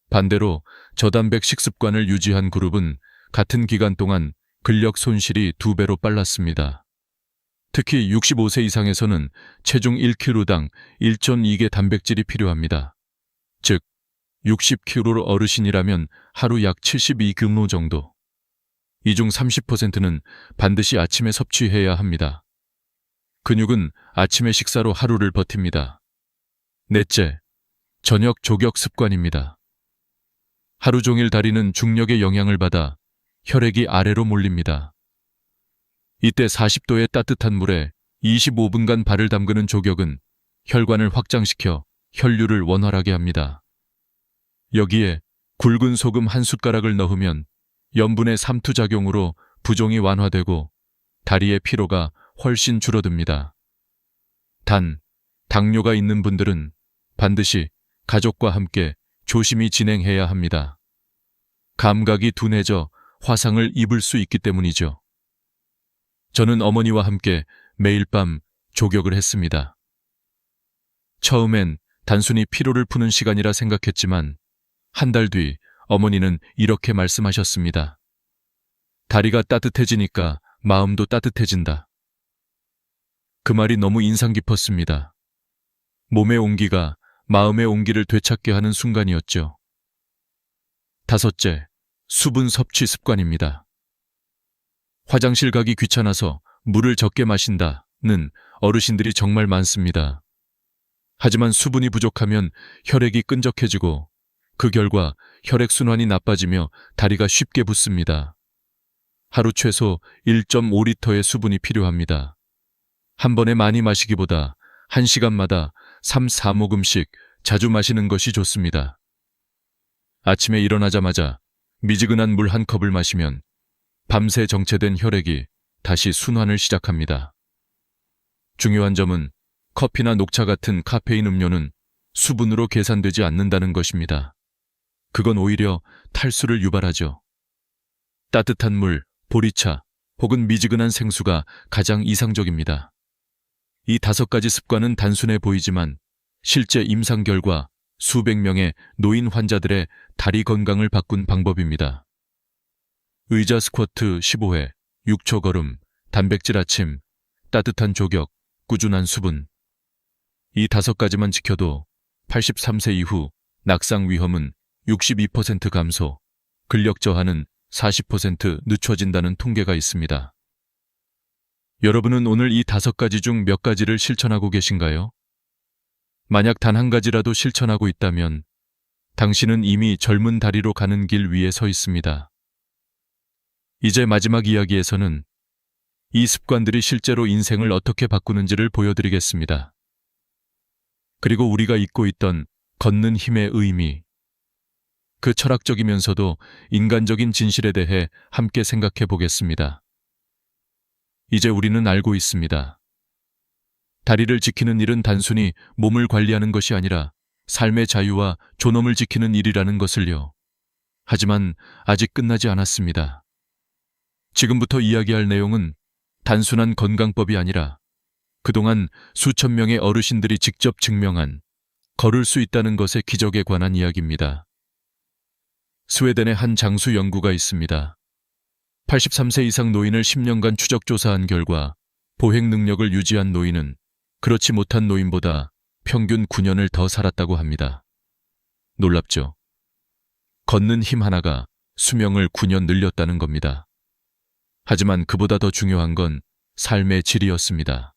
반대로 저단백 식습관을 유지한 그룹은 같은 기간 동안 근력 손실이 2배로 빨랐습니다. 특히 65세 이상에서는 체중 1kg당 1.2개 단백질이 필요합니다. 즉, 60kg 어르신이라면 하루 약 72g 정도. 이 중 30%는 반드시 아침에 섭취해야 합니다. 근육은 아침의 식사로 하루를 버팁니다. 넷째, 저녁 조격 습관입니다. 하루 종일 다리는 중력의 영향을 받아 혈액이 아래로 몰립니다. 이때 40도의 따뜻한 물에 25분간 발을 담그는 조격은 혈관을 확장시켜 혈류를 원활하게 합니다. 여기에 굵은 소금 한 숟가락을 넣으면 염분의 삼투작용으로 부종이 완화되고 다리의 피로가 훨씬 줄어듭니다. 단, 당뇨가 있는 분들은 반드시 가족과 함께 조심히 진행해야 합니다. 감각이 둔해져 화상을 입을 수 있기 때문이죠. 저는 어머니와 함께 매일 밤 조격을 했습니다. 처음엔 단순히 피로를 푸는 시간이라 생각했지만 한 달 뒤 어머니는 이렇게 말씀하셨습니다. 다리가 따뜻해지니까 마음도 따뜻해진다. 그 말이 너무 인상 깊었습니다. 몸의 온기가 마음의 온기를 되찾게 하는 순간이었죠. 다섯째, 수분 섭취 습관입니다. 화장실 가기 귀찮아서 물을 적게 마신다는 어르신들이 정말 많습니다. 하지만 수분이 부족하면 혈액이 끈적해지고 그 결과 혈액순환이 나빠지며 다리가 쉽게 붓습니다. 하루 최소 1.5리터의 수분이 필요합니다. 한 번에 많이 마시기보다 1시간마다 3, 4모금씩 자주 마시는 것이 좋습니다. 아침에 일어나자마자 미지근한 물 한 컵을 마시면 밤새 정체된 혈액이 다시 순환을 시작합니다. 중요한 점은 커피나 녹차 같은 카페인 음료는 수분으로 계산되지 않는다는 것입니다. 그건 오히려 탈수를 유발하죠. 따뜻한 물, 보리차 혹은 미지근한 생수가 가장 이상적입니다. 이 5가지 습관은 단순해 보이지만 실제 임상 결과 수백 명의 노인 환자들의 다리 건강을 바꾼 방법입니다. 의자 스쿼트 15회, 6초 걸음, 단백질 아침, 따뜻한 조격, 꾸준한 수분. 이 5가지만 지켜도 83세 이후 낙상 위험은 62% 감소, 근력 저하는 40% 늦춰진다는 통계가 있습니다. 여러분은 오늘 이 5가지 중 몇 가지를 실천하고 계신가요? 만약 단 한 가지라도 실천하고 있다면 당신은 이미 젊은 다리로 가는 길 위에 서 있습니다. 이제 마지막 이야기에서는 이 습관들이 실제로 인생을 어떻게 바꾸는지를 보여드리겠습니다. 그리고 우리가 잊고 있던 걷는 힘의 의미, 그 철학적이면서도 인간적인 진실에 대해 함께 생각해 보겠습니다. 이제 우리는 알고 있습니다. 다리를 지키는 일은 단순히 몸을 관리하는 것이 아니라 삶의 자유와 존엄을 지키는 일이라는 것을요. 하지만 아직 끝나지 않았습니다. 지금부터 이야기할 내용은 단순한 건강법이 아니라 그동안 수천 명의 어르신들이 직접 증명한 걸을 수 있다는 것의 기적에 관한 이야기입니다. 스웨덴의 한 장수 연구가 있습니다. 83세 이상 노인을 10년간 추적 조사한 결과 보행 능력을 유지한 노인은 그렇지 못한 노인보다 평균 9년을 더 살았다고 합니다. 놀랍죠? 걷는 힘 하나가 수명을 9년 늘렸다는 겁니다. 하지만 그보다 더 중요한 건 삶의 질이었습니다.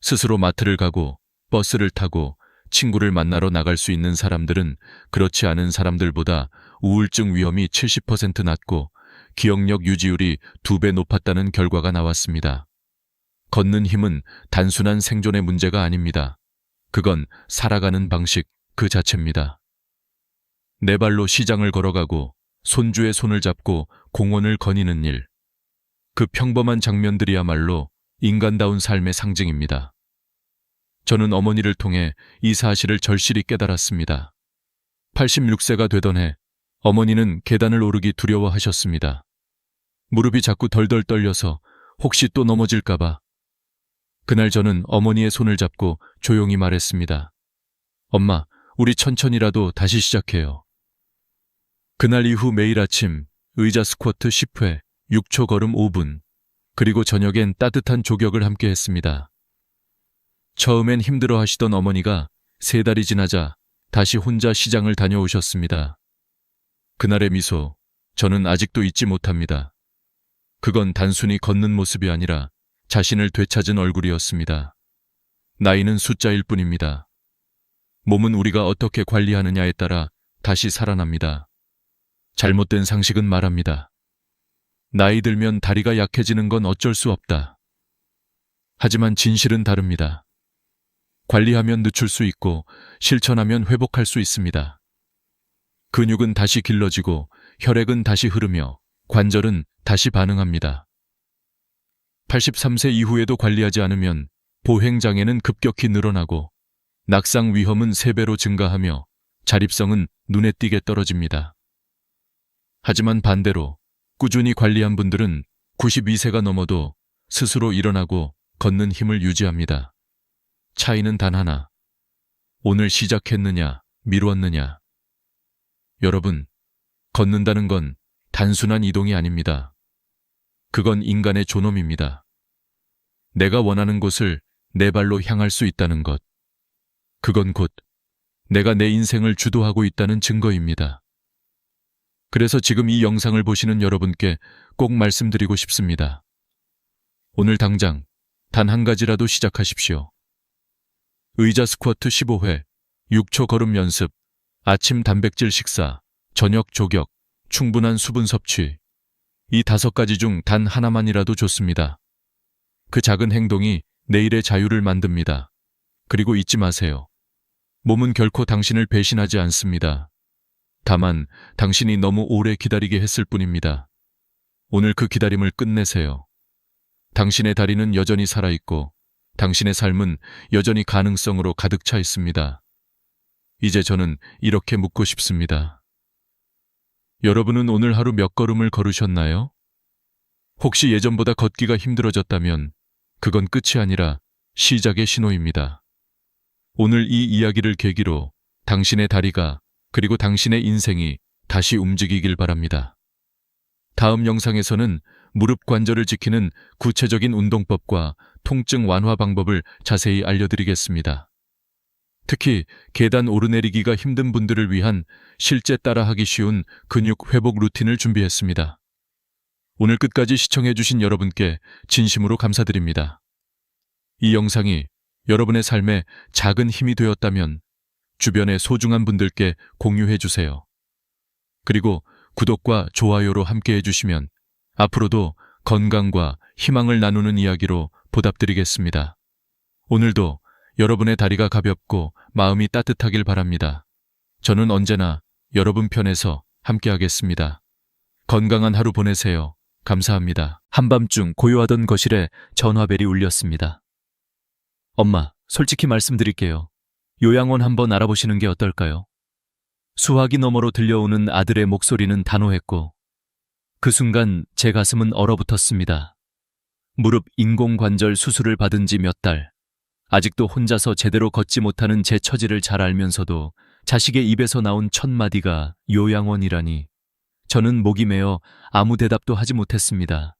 스스로 마트를 가고 버스를 타고 친구를 만나러 나갈 수 있는 사람들은 그렇지 않은 사람들보다 우울증 위험이 70% 낮고 기억력 유지율이 2배 높았다는 결과가 나왔습니다. 걷는 힘은 단순한 생존의 문제가 아닙니다. 그건 살아가는 방식 그 자체입니다. 네 발로 시장을 걸어가고 손주의 손을 잡고 공원을 거니는 일. 그 평범한 장면들이야말로 인간다운 삶의 상징입니다. 저는 어머니를 통해 이 사실을 절실히 깨달았습니다. 86세가 되던 해 어머니는 계단을 오르기 두려워하셨습니다. 무릎이 자꾸 덜덜 떨려서 혹시 또 넘어질까봐. 그날 저는 어머니의 손을 잡고 조용히 말했습니다. 엄마, 우리 천천히라도 다시 시작해요. 그날 이후 매일 아침 의자 스쿼트 10회, 6초 걸음 5분, 그리고 저녁엔 따뜻한 조격을 함께 했습니다. 처음엔 힘들어 하시던 어머니가 3달이 지나자 다시 혼자 시장을 다녀오셨습니다. 그날의 미소, 저는 아직도 잊지 못합니다. 그건 단순히 걷는 모습이 아니라 자신을 되찾은 얼굴이었습니다. 나이는 숫자일 뿐입니다. 몸은 우리가 어떻게 관리하느냐에 따라 다시 살아납니다. 잘못된 상식은 말합니다. 나이 들면 다리가 약해지는 건 어쩔 수 없다. 하지만 진실은 다릅니다. 관리하면 늦출 수 있고 실천하면 회복할 수 있습니다. 근육은 다시 길러지고 혈액은 다시 흐르며 관절은 다시 반응합니다. 83세 이후에도 관리하지 않으면 보행장애는 급격히 늘어나고 낙상 위험은 3배로 증가하며 자립성은 눈에 띄게 떨어집니다. 하지만 반대로 꾸준히 관리한 분들은 92세가 넘어도 스스로 일어나고 걷는 힘을 유지합니다. 차이는 단 하나. 오늘 시작했느냐, 미뤘느냐. 여러분, 걷는다는 건 단순한 이동이 아닙니다. 그건 인간의 존엄입니다. 내가 원하는 곳을 내 발로 향할 수 있다는 것. 그건 곧 내가 내 인생을 주도하고 있다는 증거입니다. 그래서 지금 이 영상을 보시는 여러분께 꼭 말씀드리고 싶습니다. 오늘 당장 단 한 가지라도 시작하십시오. 의자 스쿼트 15회, 6초 걸음 연습, 아침 단백질 식사, 저녁 조격, 충분한 수분 섭취. 이 5가지 중 단 하나만이라도 좋습니다. 그 작은 행동이 내일의 자유를 만듭니다. 그리고 잊지 마세요. 몸은 결코 당신을 배신하지 않습니다. 다만 당신이 너무 오래 기다리게 했을 뿐입니다. 오늘 그 기다림을 끝내세요. 당신의 다리는 여전히 살아있고 당신의 삶은 여전히 가능성으로 가득 차 있습니다. 이제 저는 이렇게 묻고 싶습니다. 여러분은 오늘 하루 몇 걸음을 걸으셨나요? 혹시 예전보다 걷기가 힘들어졌다면 그건 끝이 아니라 시작의 신호입니다. 오늘 이 이야기를 계기로 당신의 다리가 그리고 당신의 인생이 다시 움직이길 바랍니다. 다음 영상에서는 무릎 관절을 지키는 구체적인 운동법과 통증 완화 방법을 자세히 알려드리겠습니다. 특히 계단 오르내리기가 힘든 분들을 위한 실제 따라하기 쉬운 근육 회복 루틴을 준비했습니다. 오늘 끝까지 시청해주신 여러분께 진심으로 감사드립니다. 이 영상이 여러분의 삶에 작은 힘이 되었다면 주변의 소중한 분들께 공유해주세요. 그리고 구독과 좋아요로 함께 해주시면 앞으로도 건강과 희망을 나누는 이야기로 보답드리겠습니다. 오늘도 여러분의 다리가 가볍고 마음이 따뜻하길 바랍니다. 저는 언제나 여러분 편에서 함께하겠습니다. 건강한 하루 보내세요. 감사합니다. 한밤중 고요하던 거실에 전화벨이 울렸습니다. 엄마, 솔직히 말씀드릴게요. 요양원 한번 알아보시는 게 어떨까요? 수화기 너머로 들려오는 아들의 목소리는 단호했고 그 순간 제 가슴은 얼어붙었습니다. 무릎 인공관절 수술을 받은 지 몇 달, 아직도 혼자서 제대로 걷지 못하는 제 처지를 잘 알면서도 자식의 입에서 나온 첫 마디가 요양원이라니 저는 목이 메어 아무 대답도 하지 못했습니다.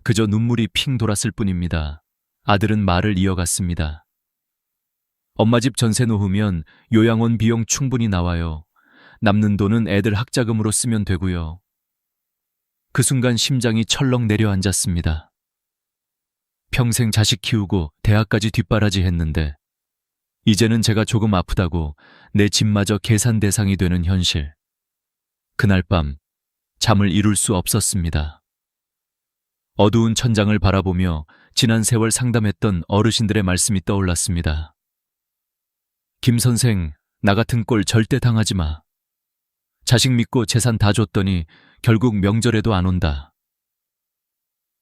그저 눈물이 핑 돌았을 뿐입니다. 아들은 말을 이어갔습니다. 엄마 집 전세 놓으면 요양원 비용 충분히 나와요. 남는 돈은 애들 학자금으로 쓰면 되고요. 그 순간 심장이 철렁 내려앉았습니다. 평생 자식 키우고 대학까지 뒷바라지 했는데 이제는 제가 조금 아프다고 내 집마저 계산 대상이 되는 현실. 그날 밤 잠을 이룰 수 없었습니다. 어두운 천장을 바라보며 지난 세월 상담했던 어르신들의 말씀이 떠올랐습니다. 김 선생, 나 같은 꼴 절대 당하지 마. 자식 믿고 재산 다 줬더니 결국 명절에도 안 온다.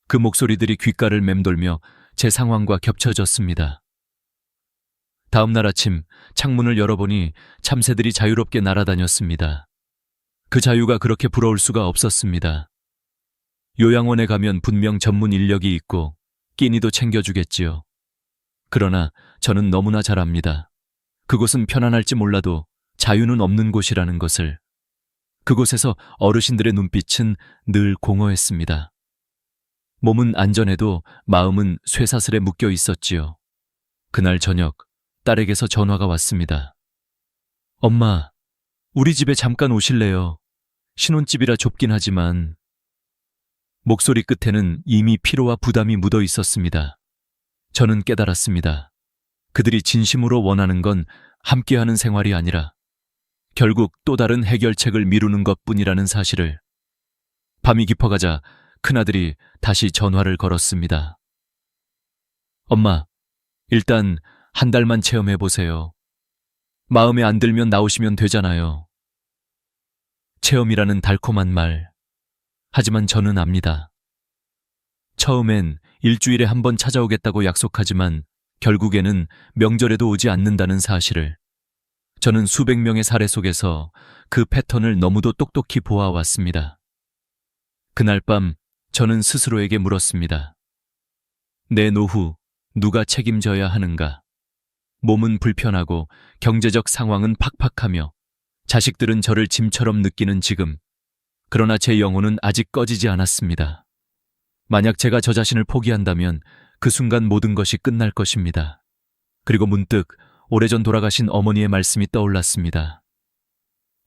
그 목소리들이 귓가를 맴돌며 제 상황과 겹쳐졌습니다. 다음 날 아침 창문을 열어보니 참새들이 자유롭게 날아다녔습니다. 그 자유가 그렇게 부러울 수가 없었습니다. 요양원에 가면 분명 전문 인력이 있고 끼니도 챙겨주겠지요. 그러나 저는 너무나 잘 압니다. 그곳은 편안할지 몰라도 자유는 없는 곳이라는 것을. 그곳에서 어르신들의 눈빛은 늘 공허했습니다. 몸은 안전해도 마음은 쇠사슬에 묶여 있었지요. 그날 저녁 딸에게서 전화가 왔습니다. 엄마, 우리 집에 잠깐 오실래요? 신혼집이라 좁긴 하지만. 목소리 끝에는 이미 피로와 부담이 묻어 있었습니다. 저는 깨달았습니다. 그들이 진심으로 원하는 건 함께하는 생활이 아니라 결국 또 다른 해결책을 미루는 것뿐이라는 사실을. 밤이 깊어가자 큰아들이 다시 전화를 걸었습니다. 엄마, 일단 한 달만 체험해보세요. 마음에 안 들면 나오시면 되잖아요. 체험이라는 달콤한 말. 하지만 저는 압니다. 처음엔 일주일에 한 번 찾아오겠다고 약속하지만 결국에는 명절에도 오지 않는다는 사실을. 저는 수백 명의 사례 속에서 그 패턴을 너무도 똑똑히 보아왔습니다. 그날 밤 저는 스스로에게 물었습니다. 내 노후 누가 책임져야 하는가? 몸은 불편하고 경제적 상황은 팍팍하며 자식들은 저를 짐처럼 느끼는 지금. 그러나 제 영혼은 아직 꺼지지 않았습니다. 만약 제가 저 자신을 포기한다면 그 순간 모든 것이 끝날 것입니다. 그리고 문득 오래전 돌아가신 어머니의 말씀이 떠올랐습니다.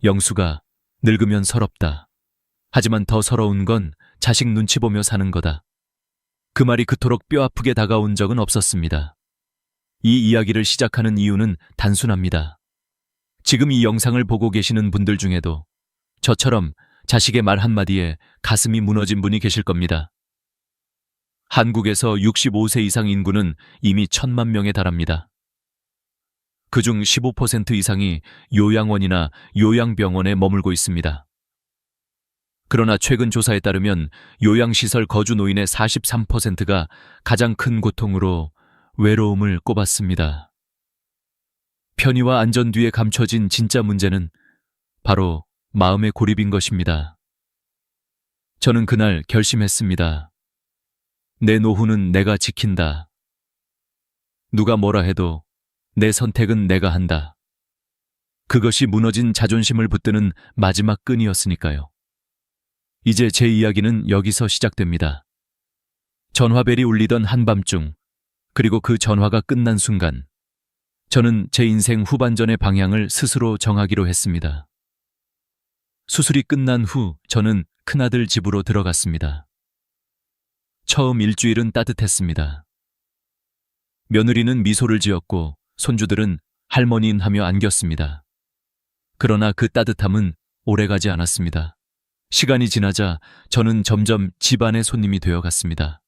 영수가 늙으면 서럽다. 하지만 더 서러운 건 자식 눈치 보며 사는 거다. 그 말이 그토록 뼈아프게 다가온 적은 없었습니다. 이 이야기를 시작하는 이유는 단순합니다. 지금 이 영상을 보고 계시는 분들 중에도 저처럼 자식의 말 한마디에 가슴이 무너진 분이 계실 겁니다. 한국에서 65세 이상 인구는 이미 1,000만 명에 달합니다. 그중 15% 이상이 요양원이나 요양병원에 머물고 있습니다. 그러나 최근 조사에 따르면 요양시설 거주 노인의 43%가 가장 큰 고통으로 외로움을 꼽았습니다. 편의와 안전 뒤에 감춰진 진짜 문제는 바로 마음의 고립인 것입니다. 저는 그날 결심했습니다. 내 노후는 내가 지킨다. 누가 뭐라 해도 내 선택은 내가 한다. 그것이 무너진 자존심을 붙드는 마지막 끈이었으니까요. 이제 제 이야기는 여기서 시작됩니다. 전화벨이 울리던 한밤중, 그리고 그 전화가 끝난 순간, 저는 제 인생 후반전의 방향을 스스로 정하기로 했습니다. 수술이 끝난 후 저는 큰아들 집으로 들어갔습니다. 처음 일주일은 따뜻했습니다. 며느리는 미소를 지었고 손주들은 할머니인 하며 안겼습니다. 그러나 그 따뜻함은 오래가지 않았습니다. 시간이 지나자 저는 점점 집안의 손님이 되어갔습니다.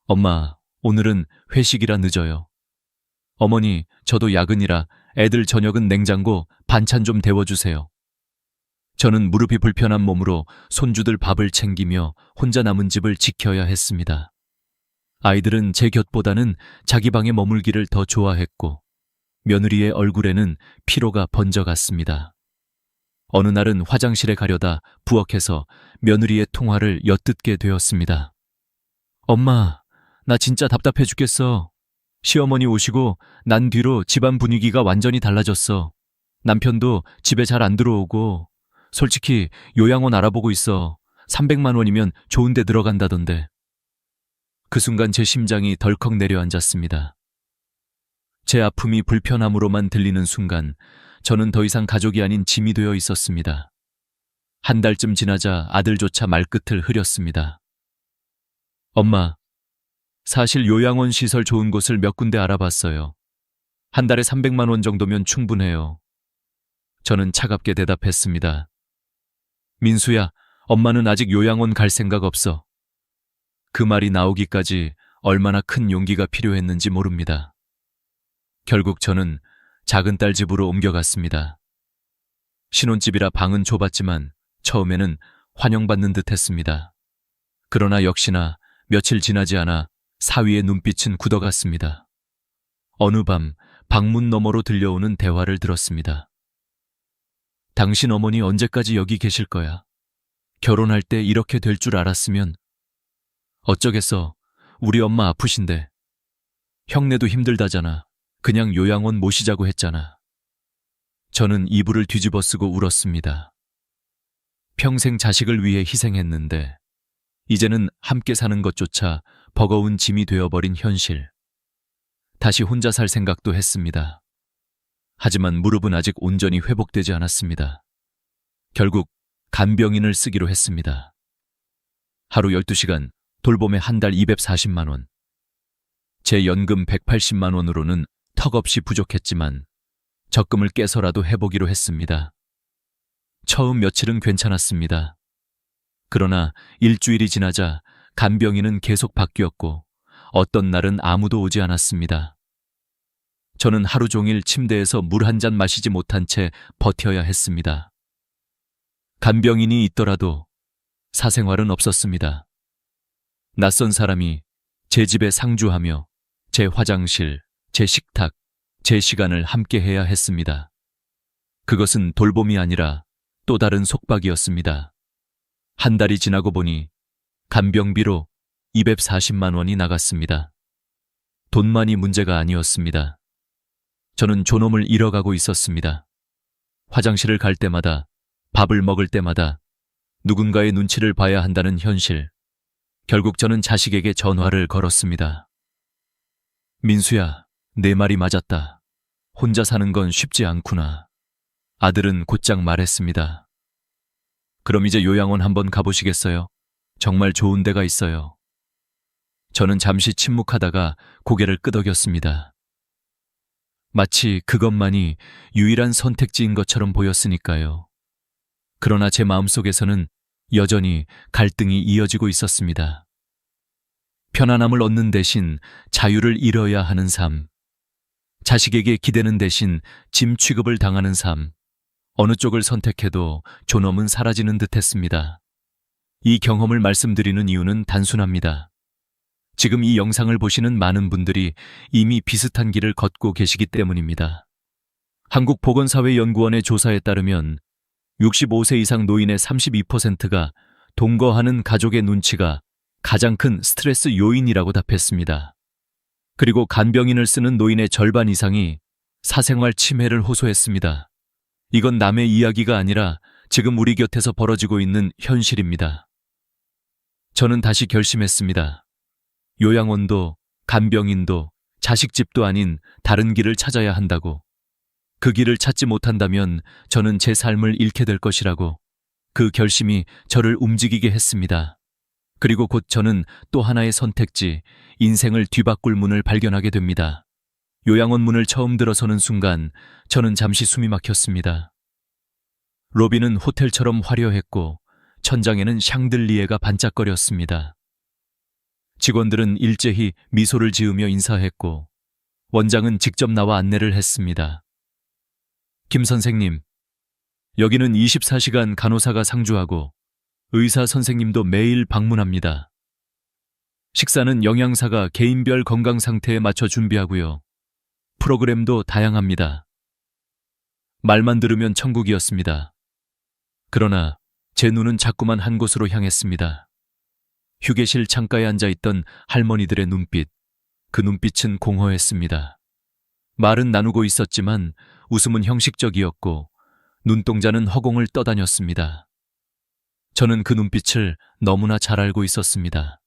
엄마, 오늘은 회식이라 늦어요. 어머니, 저도 야근이라 애들 저녁은 냉장고 반찬 좀 데워주세요. 저는 무릎이 불편한 몸으로 손주들 밥을 챙기며 혼자 남은 집을 지켜야 했습니다. 아이들은 제 곁보다는 자기 방에 머물기를 더 좋아했고 며느리의 얼굴에는 피로가 번져갔습니다. 어느 날은 화장실에 가려다 부엌에서 며느리의 통화를 엿듣게 되었습니다. 엄마, 나 진짜 답답해 죽겠어. 시어머니 오시고 난 뒤로 집안 분위기가 완전히 달라졌어. 남편도 집에 잘 안 들어오고 솔직히 요양원 알아보고 있어. 300만 원이면 좋은 데 들어간다던데. 그 순간 제 심장이 덜컥 내려앉았습니다. 제 아픔이 불편함으로만 들리는 순간 저는 더 이상 가족이 아닌 짐이 되어 있었습니다. 한 달쯤 지나자 아들조차 말끝을 흐렸습니다. 엄마, 사실 요양원 시설 좋은 곳을 몇 군데 알아봤어요. 한 달에 300만 원 정도면 충분해요. 저는 차갑게 대답했습니다. 민수야, 엄마는 아직 요양원 갈 생각 없어. 그 말이 나오기까지 얼마나 큰 용기가 필요했는지 모릅니다. 결국 저는 작은 딸 집으로 옮겨갔습니다. 신혼집이라 방은 좁았지만 처음에는 환영받는 듯 했습니다. 그러나 역시나 며칠 지나지 않아 사위의 눈빛은 굳어갔습니다. 어느 밤 방문 너머로 들려오는 대화를 들었습니다. 당신 어머니 언제까지 여기 계실 거야? 결혼할 때 이렇게 될 줄 알았으면. 어쩌겠어. 우리 엄마 아프신데. 형네도 힘들다잖아. 그냥 요양원 모시자고 했잖아. 저는 이불을 뒤집어 쓰고 울었습니다. 평생 자식을 위해 희생했는데 이제는 함께 사는 것조차 버거운 짐이 되어버린 현실. 다시 혼자 살 생각도 했습니다. 하지만 무릎은 아직 온전히 회복되지 않았습니다. 결국 간병인을 쓰기로 했습니다. 하루 12시간, 돌봄에 한 달 240만 원. 제 연금 180만 원으로는 턱없이 부족했지만 적금을 깨서라도 해보기로 했습니다. 처음 며칠은 괜찮았습니다. 그러나 일주일이 지나자 간병인은 계속 바뀌었고 어떤 날은 아무도 오지 않았습니다. 저는 하루 종일 침대에서 물 한 잔 마시지 못한 채 버텨야 했습니다. 간병인이 있더라도 사생활은 없었습니다. 낯선 사람이 제 집에 상주하며 제 화장실, 제 식탁, 제 시간을 함께 해야 했습니다. 그것은 돌봄이 아니라 또 다른 속박이었습니다. 한 달이 지나고 보니 간병비로 240만 원이 나갔습니다. 돈만이 문제가 아니었습니다. 저는 존엄을 잃어가고 있었습니다. 화장실을 갈 때마다, 밥을 먹을 때마다 누군가의 눈치를 봐야 한다는 현실. 결국 저는 자식에게 전화를 걸었습니다. 민수야, 내 말이 맞았다. 혼자 사는 건 쉽지 않구나. 아들은 곧장 말했습니다. 그럼 이제 요양원 한번 가보시겠어요? 정말 좋은 데가 있어요. 저는 잠시 침묵하다가 고개를 끄덕였습니다. 마치 그것만이 유일한 선택지인 것처럼 보였으니까요. 그러나 제 마음속에서는 여전히 갈등이 이어지고 있었습니다. 편안함을 얻는 대신 자유를 잃어야 하는 삶. 자식에게 기대는 대신 짐 취급을 당하는 삶. 어느 쪽을 선택해도 존엄은 사라지는 듯했습니다. 이 경험을 말씀드리는 이유는 단순합니다. 지금 이 영상을 보시는 많은 분들이 이미 비슷한 길을 걷고 계시기 때문입니다. 한국보건사회연구원의 조사에 따르면 65세 이상 노인의 32%가 동거하는 가족의 눈치가 가장 큰 스트레스 요인이라고 답했습니다. 그리고 간병인을 쓰는 노인의 절반 이상이 사생활 침해를 호소했습니다. 이건 남의 이야기가 아니라 지금 우리 곁에서 벌어지고 있는 현실입니다. 저는 다시 결심했습니다. 요양원도 간병인도 자식집도 아닌 다른 길을 찾아야 한다고. 그 길을 찾지 못한다면 저는 제 삶을 잃게 될 것이라고. 그 결심이 저를 움직이게 했습니다. 그리고 곧 저는 또 하나의 선택지, 인생을 뒤바꿀 문을 발견하게 됩니다. 요양원 문을 처음 들어서는 순간 저는 잠시 숨이 막혔습니다. 로비는 호텔처럼 화려했고 천장에는 샹들리에가 반짝거렸습니다. 직원들은 일제히 미소를 지으며 인사했고 원장은 직접 나와 안내를 했습니다. 김 선생님, 여기는 24시간 간호사가 상주하고 의사 선생님도 매일 방문합니다. 식사는 영양사가 개인별 건강 상태에 맞춰 준비하고요. 프로그램도 다양합니다. 말만 들으면 천국이었습니다. 그러나 제 눈은 자꾸만 한 곳으로 향했습니다. 휴게실 창가에 앉아있던 할머니들의 눈빛, 그 눈빛은 공허했습니다. 말은 나누고 있었지만 웃음은 형식적이었고 눈동자는 허공을 떠다녔습니다. 저는 그 눈빛을 너무나 잘 알고 있었습니다.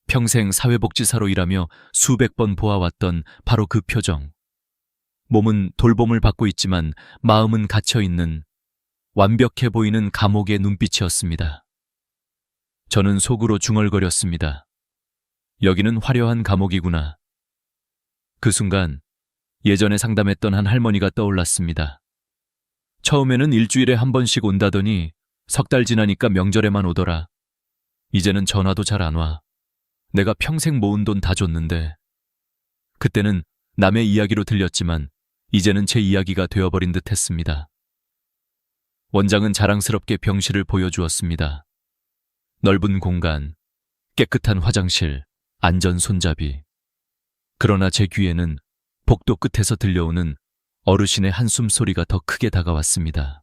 평생 사회복지사로 일하며 수백 번 보아왔던 바로 그 표정. 몸은 돌봄을 받고 있지만 마음은 갇혀있는 완벽해 보이는 감옥의 눈빛이었습니다. 저는 속으로 중얼거렸습니다. 여기는 화려한 감옥이구나. 그 순간 예전에 상담했던 한 할머니가 떠올랐습니다. 처음에는 일주일에 한 번씩 온다더니 석 달 지나니까 명절에만 오더라. 이제는 전화도 잘 안 와. 내가 평생 모은 돈 다 줬는데. 그때는 남의 이야기로 들렸지만 이제는 제 이야기가 되어버린 듯 했습니다. 원장은 자랑스럽게 병실을 보여주었습니다. 넓은 공간, 깨끗한 화장실, 안전 손잡이. 그러나 제 귀에는 복도 끝에서 들려오는 어르신의 한숨 소리가 더 크게 다가왔습니다.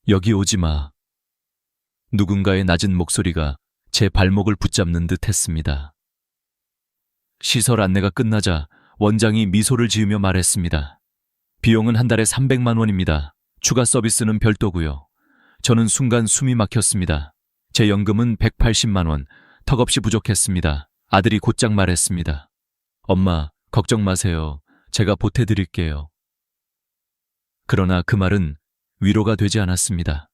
여기 오지 마. 누군가의 낮은 목소리가 제 발목을 붙잡는 듯 했습니다. 시설 안내가 끝나자 원장이 미소를 지으며 말했습니다. 비용은 한 달에 300만 원입니다. 추가 서비스는 별도고요. 저는 순간 숨이 막혔습니다. 제 연금은 180만 원, 턱없이 부족했습니다. 아들이 곧장 말했습니다. 엄마, 걱정 마세요. 제가 보태드릴게요. 그러나 그 말은 위로가 되지 않았습니다.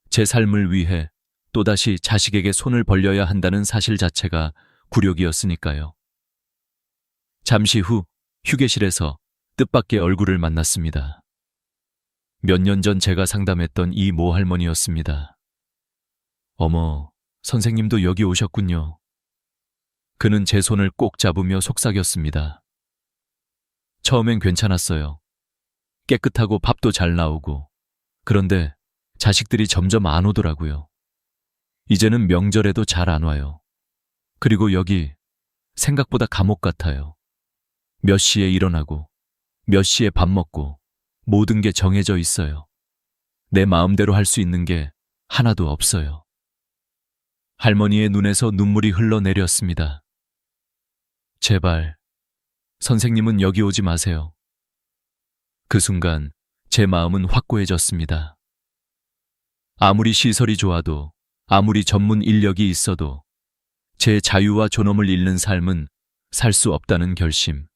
제 삶을 위해 또다시 자식에게 손을 벌려야 한다는 사실 자체가 굴욕이었으니까요. 잠시 후 휴게실에서 뜻밖의 얼굴을 만났습니다. 몇 년 전 제가 상담했던 이 모 할머니였습니다. 어머, 선생님도 여기 오셨군요. 그는 제 손을 꼭 잡으며 속삭였습니다. 처음엔 괜찮았어요. 깨끗하고 밥도 잘 나오고. 그런데 자식들이 점점 안 오더라고요. 이제는 명절에도 잘 안 와요. 그리고 여기 생각보다 감옥 같아요. 몇 시에 일어나고, 몇 시에 밥 먹고, 모든 게 정해져 있어요. 내 마음대로 할 수 있는 게 하나도 없어요. 할머니의 눈에서 눈물이 흘러내렸습니다. 제발, 선생님은 여기 오지 마세요. 그 순간 제 마음은 확고해졌습니다. 아무리 시설이 좋아도, 아무리 전문 인력이 있어도 제 자유와 존엄을 잃는 삶은 살 수 없다는 결심.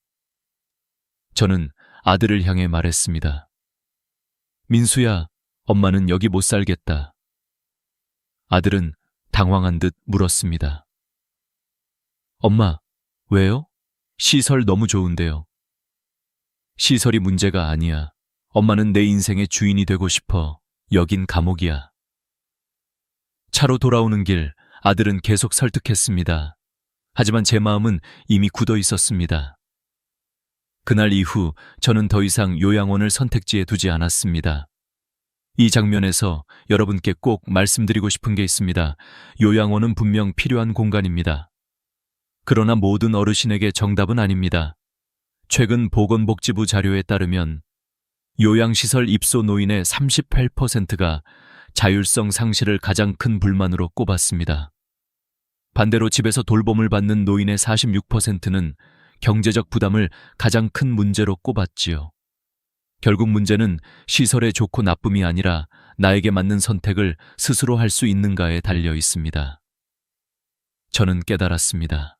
저는 아들을 향해 말했습니다. 민수야, 엄마는 여기 못 살겠다. 아들은 당황한 듯 물었습니다. 엄마, 왜요? 시설 너무 좋은데요. 시설이 문제가 아니야. 엄마는 내 인생의 주인이 되고 싶어. 여긴 감옥이야. 차로 돌아오는 길, 아들은 계속 설득했습니다. 하지만 제 마음은 이미 굳어 있었습니다. 그날 이후 저는 더 이상 요양원을 선택지에 두지 않았습니다. 이 장면에서 여러분께 꼭 말씀드리고 싶은 게 있습니다. 요양원은 분명 필요한 공간입니다. 그러나 모든 어르신에게 정답은 아닙니다. 최근 보건복지부 자료에 따르면 요양시설 입소 노인의 38%가 자율성 상실을 가장 큰 불만으로 꼽았습니다. 반대로 집에서 돌봄을 받는 노인의 46%는 경제적 부담을 가장 큰 문제로 꼽았지요. 결국 문제는 시설의 좋고 나쁨이 아니라 나에게 맞는 선택을 스스로 할 수 있는가에 달려 있습니다. 저는 깨달았습니다.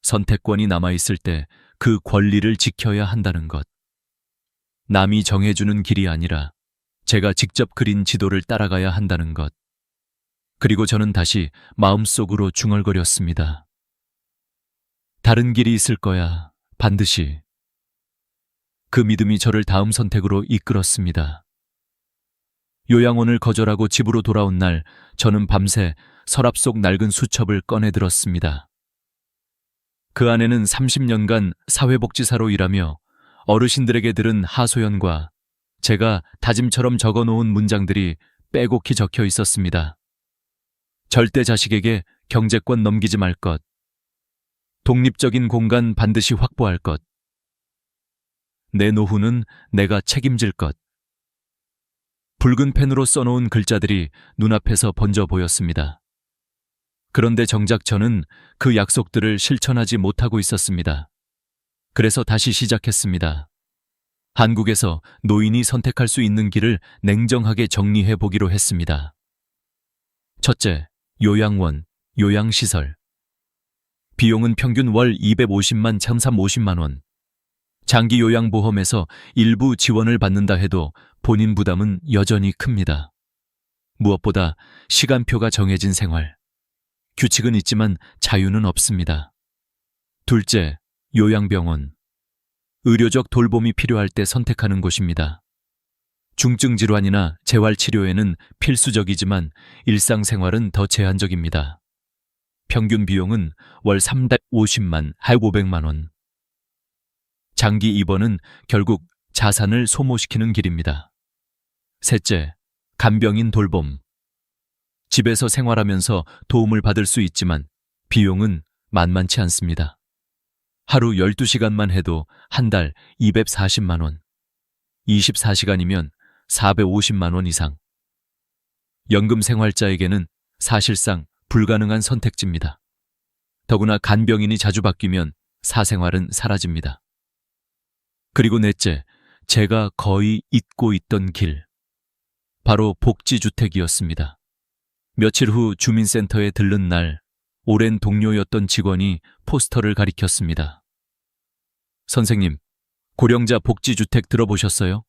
선택권이 남아있을 때 그 권리를 지켜야 한다는 것. 남이 정해주는 길이 아니라 제가 직접 그린 지도를 따라가야 한다는 것. 그리고 저는 다시 마음속으로 중얼거렸습니다. 다른 길이 있을 거야, 반드시. 그 믿음이 저를 다음 선택으로 이끌었습니다. 요양원을 거절하고 집으로 돌아온 날, 저는 밤새 서랍 속 낡은 수첩을 꺼내 들었습니다. 그 안에는 30년간 사회복지사로 일하며 어르신들에게 들은 하소연과 제가 다짐처럼 적어놓은 문장들이 빼곡히 적혀 있었습니다. 절대 자식에게 경제권 넘기지 말 것. 독립적인 공간 반드시 확보할 것. 내 노후는 내가 책임질 것. 붉은 펜으로 써놓은 글자들이 눈앞에서 번져 보였습니다. 그런데 정작 저는 그 약속들을 실천하지 못하고 있었습니다. 그래서 다시 시작했습니다. 한국에서 노인이 선택할 수 있는 길을 냉정하게 정리해 보기로 했습니다. 첫째, 요양원, 요양시설. 비용은 평균 월 250만 1,350만 원. 장기 요양보험에서 일부 지원을 받는다 해도 본인 부담은 여전히 큽니다. 무엇보다 시간표가 정해진 생활. 규칙은 있지만 자유는 없습니다. 둘째, 요양병원. 의료적 돌봄이 필요할 때 선택하는 곳입니다. 중증 질환이나 재활 치료에는 필수적이지만 일상생활은 더 제한적입니다. 평균 비용은 월 350만 500만 원. 장기 입원은 결국 자산을 소모시키는 길입니다. 셋째, 간병인 돌봄. 집에서 생활하면서 도움을 받을 수 있지만 비용은 만만치 않습니다. 하루 12시간만 해도 한 달 240만 원, 24시간이면 450만 원 이상. 연금 생활자에게는 사실상 불가능한 선택지입니다. 더구나 간병인이 자주 바뀌면 사생활은 사라집니다. 그리고 넷째, 제가 거의 잊고 있던 길. 바로 복지주택이었습니다. 며칠 후 주민센터에 들른 날, 오랜 동료였던 직원이 포스터를 가리켰습니다. 선생님, 고령자 복지주택 들어보셨어요?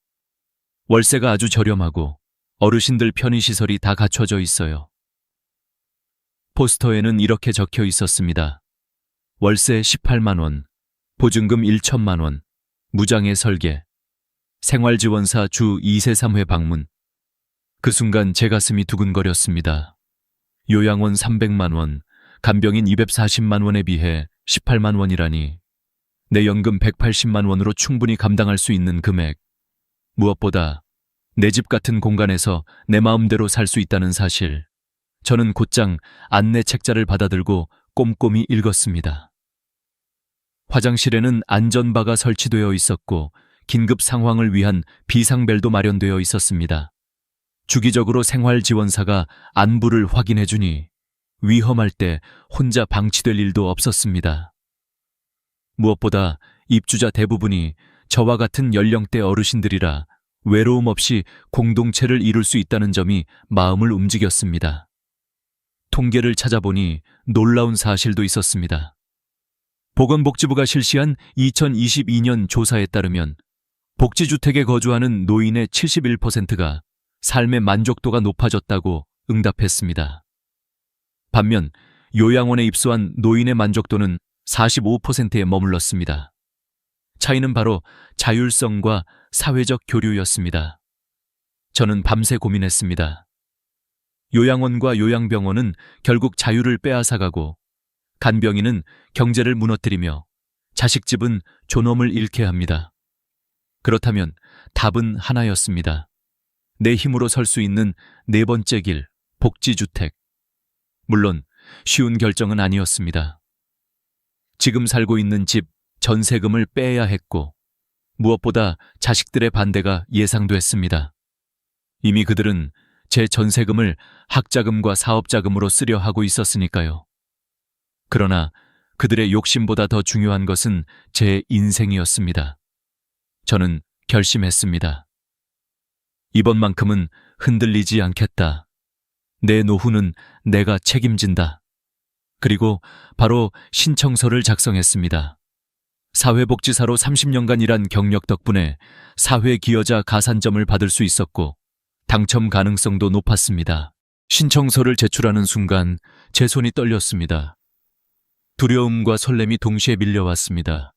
월세가 아주 저렴하고 어르신들 편의시설이 다 갖춰져 있어요. 포스터에는 이렇게 적혀 있었습니다. 월세 18만 원, 보증금 1천만 원, 무장애 설계, 생활지원사 주 2세 3회 방문. 그 순간 제 가슴이 두근거렸습니다. 요양원 300만 원, 간병인 240만 원에 비해 18만 원이라니. 내 연금 180만 원으로 충분히 감당할 수 있는 금액. 무엇보다 내 집 같은 공간에서 내 마음대로 살 수 있다는 사실. 저는 곧장 안내 책자를 받아들고 꼼꼼히 읽었습니다. 화장실에는 안전바가 설치되어 있었고 긴급 상황을 위한 비상벨도 마련되어 있었습니다. 주기적으로 생활지원사가 안부를 확인해주니 위험할 때 혼자 방치될 일도 없었습니다. 무엇보다 입주자 대부분이 저와 같은 연령대 어르신들이라 외로움 없이 공동체를 이룰 수 있다는 점이 마음을 움직였습니다. 통계를 찾아보니 놀라운 사실도 있었습니다. 보건복지부가 실시한 2022년 조사에 따르면 복지주택에 거주하는 노인의 71%가 삶의 만족도가 높아졌다고 응답했습니다. 반면 요양원에 입소한 노인의 만족도는 45%에 머물렀습니다. 차이는 바로 자율성과 사회적 교류였습니다. 저는 밤새 고민했습니다. 요양원과 요양병원은 결국 자유를 빼앗아가고 간병인은 경제를 무너뜨리며 자식집은 존엄을 잃게 합니다. 그렇다면 답은 하나였습니다. 내 힘으로 설 수 있는 네 번째 길, 복지주택. 물론 쉬운 결정은 아니었습니다. 지금 살고 있는 집 전세금을 빼야 했고 무엇보다 자식들의 반대가 예상됐습니다. 이미 그들은 제 전세금을 학자금과 사업자금으로 쓰려 하고 있었으니까요. 그러나 그들의 욕심보다 더 중요한 것은 제 인생이었습니다. 저는 결심했습니다. 이번만큼은 흔들리지 않겠다. 내 노후는 내가 책임진다. 그리고 바로 신청서를 작성했습니다. 사회복지사로 30년간 일한 경력 덕분에 사회기여자 가산점을 받을 수 있었고 당첨 가능성도 높았습니다. 신청서를 제출하는 순간 제 손이 떨렸습니다. 두려움과 설렘이 동시에 밀려왔습니다.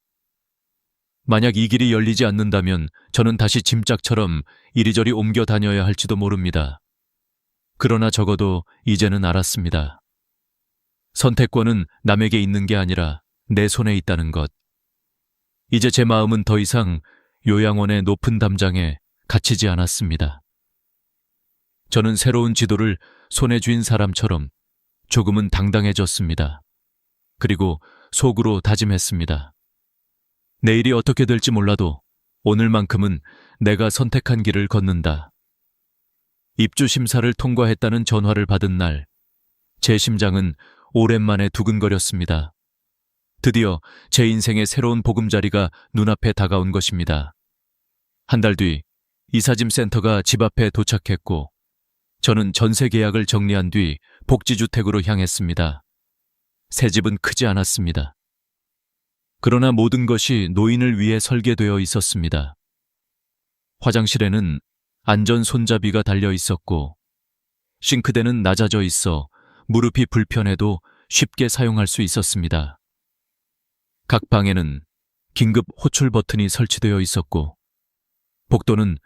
만약 이 길이 열리지 않는다면 저는 다시 짐짝처럼 이리저리 옮겨 다녀야 할지도 모릅니다. 그러나 적어도 이제는 알았습니다. 선택권은 남에게 있는 게 아니라 내 손에 있다는 것. 이제 제 마음은 더 이상 요양원의 높은 담장에 갇히지 않았습니다. 저는 새로운 지도를 손에 쥔 사람처럼 조금은 당당해졌습니다. 그리고 속으로 다짐했습니다. 내일이 어떻게 될지 몰라도 오늘만큼은 내가 선택한 길을 걷는다. 입주 심사를 통과했다는 전화를 받은 날, 제 심장은 오랜만에 두근거렸습니다. 드디어 제 인생의 새로운 보금자리가 눈앞에 다가온 것입니다. 한 달 뒤 이사짐 센터가 집 앞에 도착했고 저는 전세 계약을 정리한 뒤 복지주택으로 향했습니다. 새 집은 크지 않았습니다. 그러나 모든 것이 노인을 위해 설계되어 있었습니다. 화장실에는 안전 손잡이가 달려 있었고 싱크대는 낮아져 있어 무릎이 불편해도 쉽게 사용할 수 있었습니다. 각 방에는 긴급 호출 버튼이 설치되어 있었고 복도는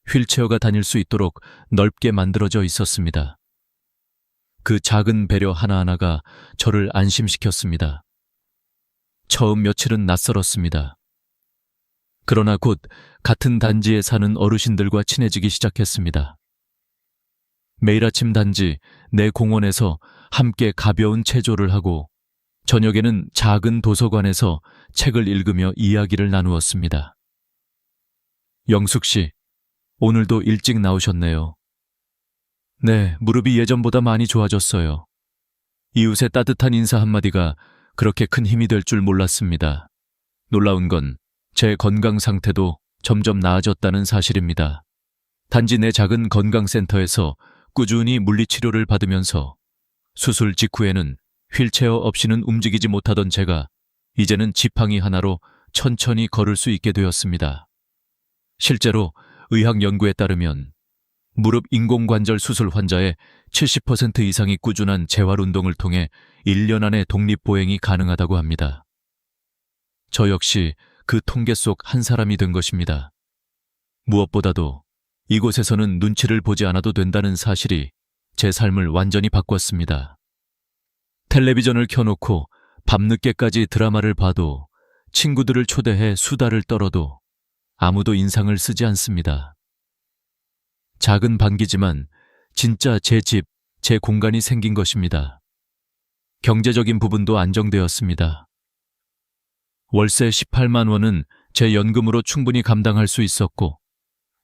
휠체어가 다닐 수 있도록 넓게 만들어져 있었습니다. 그 작은 배려 하나하나가 저를 안심시켰습니다. 처음 며칠은 낯설었습니다. 그러나 곧 같은 단지에 사는 어르신들과 친해지기 시작했습니다. 매일 아침 단지 내 공원에서 함께 가벼운 체조를 하고 저녁에는 작은 도서관에서 책을 읽으며 이야기를 나누었습니다. 영숙 씨, 오늘도 일찍 나오셨네요. 네, 무릎이 예전보다 많이 좋아졌어요. 이웃의 따뜻한 인사 한마디가 그렇게 큰 힘이 될 줄 몰랐습니다. 놀라운 건 제 건강 상태도 점점 나아졌다는 사실입니다. 단지 내 작은 건강센터에서 꾸준히 물리치료를 받으면서 수술 직후에는 휠체어 없이는 움직이지 못하던 제가 이제는 지팡이 하나로 천천히 걸을 수 있게 되었습니다. 실제로 의학 연구에 따르면 무릎 인공관절 수술 환자의 70% 이상이 꾸준한 재활 운동을 통해 1년 안에 독립보행이 가능하다고 합니다. 저 역시 그 통계 속 한 사람이 된 것입니다. 무엇보다도 이곳에서는 눈치를 보지 않아도 된다는 사실이 제 삶을 완전히 바꿨습니다. 텔레비전을 켜놓고 밤늦게까지 드라마를 봐도 친구들을 초대해 수다를 떨어도 아무도 인상을 쓰지 않습니다. 작은 반기지만 진짜 제 집, 제 공간이 생긴 것입니다. 경제적인 부분도 안정되었습니다. 월세 18만 원은 제 연금으로 충분히 감당할 수 있었고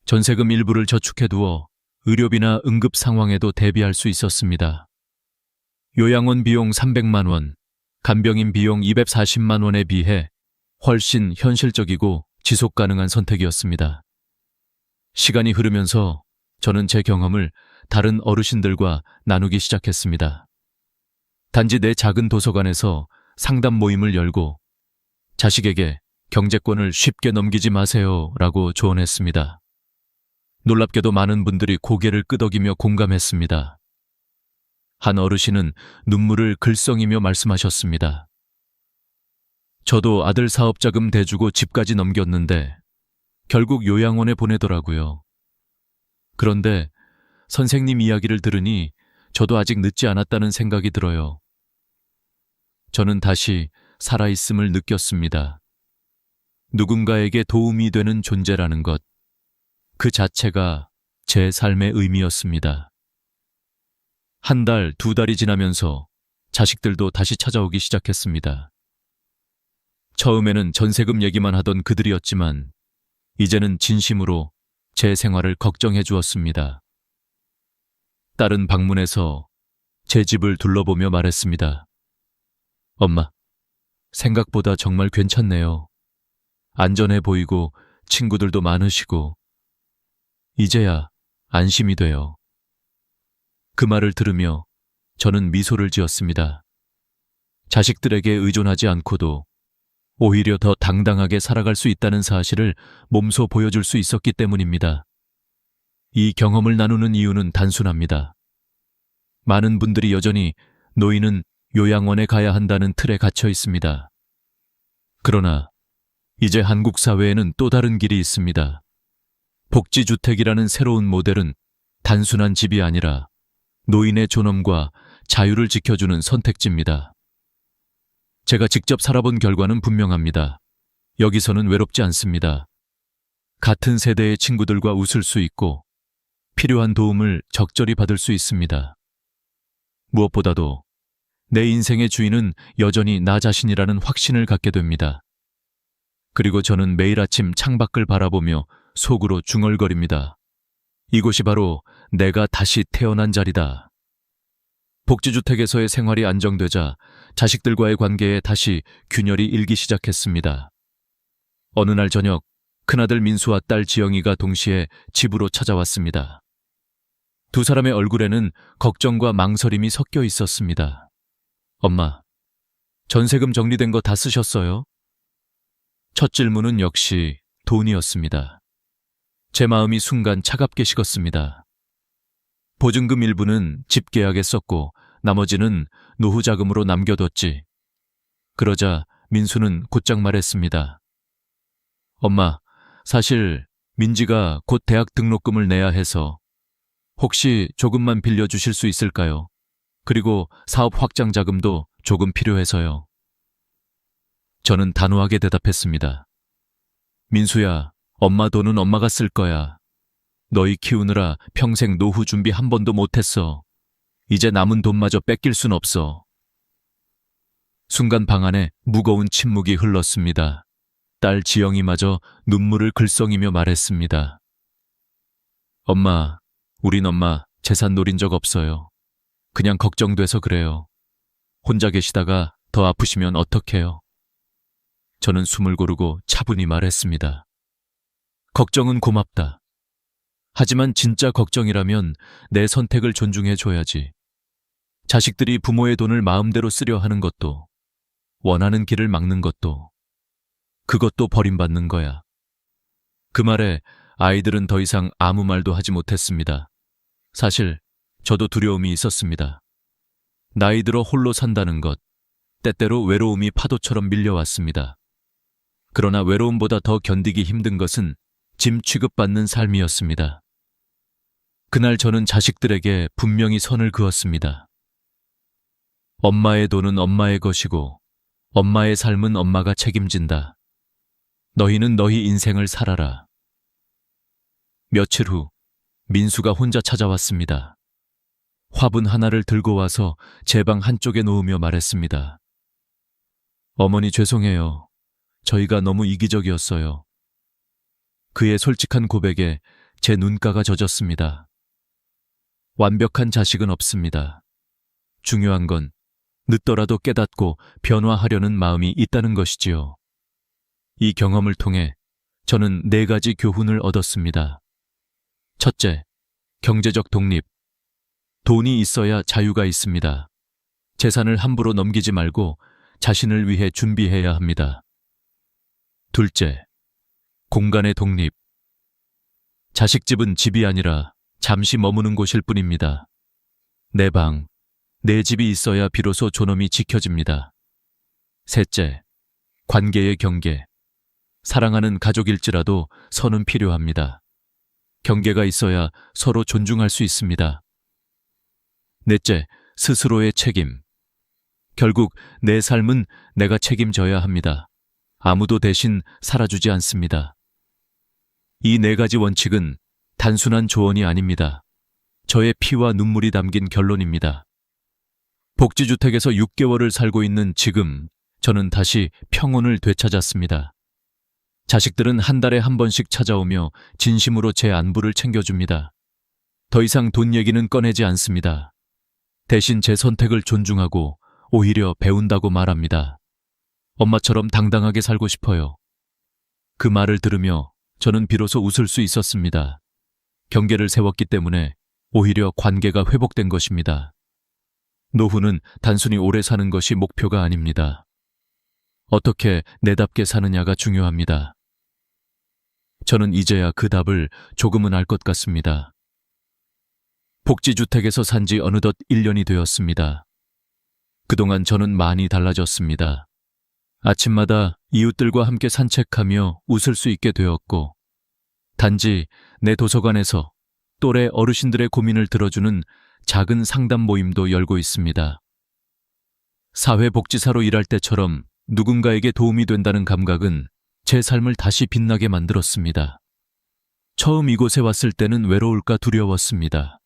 전세금 일부를 저축해두어 의료비나 응급 상황에도 대비할 수 있었습니다. 요양원 비용 300만 원, 간병인 비용 240만 원에 비해 훨씬 현실적이고 지속 가능한 선택이었습니다. 시간이 흐르면서 저는 제 경험을 다른 어르신들과 나누기 시작했습니다. 단지 내 작은 도서관에서 상담 모임을 열고 자식에게 경제권을 쉽게 넘기지 마세요 라고 조언했습니다. 놀랍게도 많은 분들이 고개를 끄덕이며 공감했습니다. 한 어르신은 눈물을 글썽이며 말씀하셨습니다. 저도 아들 사업자금 대주고 집까지 넘겼는데 결국 요양원에 보내더라고요. 그런데 선생님 이야기를 들으니 저도 아직 늦지 않았다는 생각이 들어요. 저는 다시 살아있음을 느꼈습니다. 누군가에게 도움이 되는 존재라는 것, 그 자체가 제 삶의 의미였습니다. 한 달, 두 달이 지나면서 자식들도 다시 찾아오기 시작했습니다. 처음에는 전세금 얘기만 하던 그들이었지만 이제는 진심으로 제 생활을 걱정해 주었습니다. 딸은 방문해서 제 집을 둘러보며 말했습니다. 엄마, 생각보다 정말 괜찮네요. 안전해 보이고 친구들도 많으시고 이제야 안심이 돼요. 그 말을 들으며 저는 미소를 지었습니다. 자식들에게 의존하지 않고도 오히려 더 당당하게 살아갈 수 있다는 사실을 몸소 보여줄 수 있었기 때문입니다. 이 경험을 나누는 이유는 단순합니다. 많은 분들이 여전히 노인은 요양원에 가야 한다는 틀에 갇혀 있습니다. 그러나 이제 한국 사회에는 또 다른 길이 있습니다. 복지주택이라는 새로운 모델은 단순한 집이 아니라 노인의 존엄과 자유를 지켜주는 선택지입니다. 제가 직접 살아본 결과는 분명합니다. 여기서는 외롭지 않습니다. 같은 세대의 친구들과 웃을 수 있고 필요한 도움을 적절히 받을 수 있습니다. 무엇보다도 내 인생의 주인은 여전히 나 자신이라는 확신을 갖게 됩니다. 그리고 저는 매일 아침 창밖을 바라보며 속으로 중얼거립니다. 이곳이 바로 내가 다시 태어난 자리다. 복지주택에서의 생활이 안정되자 자식들과의 관계에 다시 균열이 일기 시작했습니다. 어느 날 저녁 큰아들 민수와 딸 지영이가 동시에 집으로 찾아왔습니다. 두 사람의 얼굴에는 걱정과 망설임이 섞여 있었습니다. 엄마, 전세금 정리된 거 다 쓰셨어요? 첫 질문은 역시 돈이었습니다. 제 마음이 순간 차갑게 식었습니다. 보증금 일부는 집 계약에 썼고 나머지는 노후 자금으로 남겨뒀지. 그러자 민수는 곧장 말했습니다. 엄마, 사실 민지가 곧 대학 등록금을 내야 해서 혹시 조금만 빌려주실 수 있을까요? 그리고 사업 확장 자금도 조금 필요해서요. 저는 단호하게 대답했습니다. 민수야, 엄마 돈은 엄마가 쓸 거야. 너희 키우느라 평생 노후 준비 한 번도 못했어. 이제 남은 돈마저 뺏길 순 없어. 순간 방 안에 무거운 침묵이 흘렀습니다. 딸 지영이마저 눈물을 글썽이며 말했습니다. 엄마, 우린 엄마 재산 노린 적 없어요. 그냥 걱정돼서 그래요. 혼자 계시다가 더 아프시면 어떡해요? 저는 숨을 고르고 차분히 말했습니다. 걱정은 고맙다. 하지만 진짜 걱정이라면 내 선택을 존중해줘야지. 자식들이 부모의 돈을 마음대로 쓰려 하는 것도, 원하는 길을 막는 것도, 그것도 버림받는 거야. 그 말에 아이들은 더 이상 아무 말도 하지 못했습니다. 사실 저도 두려움이 있었습니다. 나이 들어 홀로 산다는 것, 때때로 외로움이 파도처럼 밀려왔습니다. 그러나 외로움보다 더 견디기 힘든 것은 짐 취급받는 삶이었습니다. 그날 저는 자식들에게 분명히 선을 그었습니다. 엄마의 돈은 엄마의 것이고 엄마의 삶은 엄마가 책임진다. 너희는 너희 인생을 살아라. 며칠 후 민수가 혼자 찾아왔습니다. 화분 하나를 들고 와서 제 방 한쪽에 놓으며 말했습니다. 어머니 죄송해요. 저희가 너무 이기적이었어요. 그의 솔직한 고백에 제 눈가가 젖었습니다. 완벽한 자식은 없습니다. 중요한 건 늦더라도 깨닫고 변화하려는 마음이 있다는 것이지요. 이 경험을 통해 저는 4가지 교훈을 얻었습니다. 첫째, 경제적 독립. 돈이 있어야 자유가 있습니다. 재산을 함부로 넘기지 말고 자신을 위해 준비해야 합니다. 둘째, 공간의 독립. 자식 집은 집이 아니라 잠시 머무는 곳일 뿐입니다. 내 방, 내 집이 있어야 비로소 존엄이 지켜집니다. 셋째, 관계의 경계. 사랑하는 가족일지라도 선은 필요합니다. 경계가 있어야 서로 존중할 수 있습니다. 넷째, 스스로의 책임. 결국 내 삶은 내가 책임져야 합니다. 아무도 대신 살아주지 않습니다. 이 4가지 원칙은 단순한 조언이 아닙니다. 저의 피와 눈물이 담긴 결론입니다. 복지주택에서 6개월을 살고 있는 지금 저는 다시 평온을 되찾았습니다. 자식들은 한 달에 한 번씩 찾아오며 진심으로 제 안부를 챙겨줍니다. 더 이상 돈 얘기는 꺼내지 않습니다. 대신 제 선택을 존중하고 오히려 배운다고 말합니다. 엄마처럼 당당하게 살고 싶어요. 그 말을 들으며 저는 비로소 웃을 수 있었습니다. 경계를 세웠기 때문에 오히려 관계가 회복된 것입니다. 노후는 단순히 오래 사는 것이 목표가 아닙니다. 어떻게 내답게 사느냐가 중요합니다. 저는 이제야 그 답을 조금은 알 것 같습니다. 복지주택에서 산 지 어느덧 1년이 되었습니다. 그동안 저는 많이 달라졌습니다. 아침마다 이웃들과 함께 산책하며 웃을 수 있게 되었고, 단지 내 도서관에서 또래 어르신들의 고민을 들어주는 작은 상담 모임도 열고 있습니다. 사회복지사로 일할 때처럼 누군가에게 도움이 된다는 감각은 제 삶을 다시 빛나게 만들었습니다. 처음 이곳에 왔을 때는 외로울까 두려웠습니다.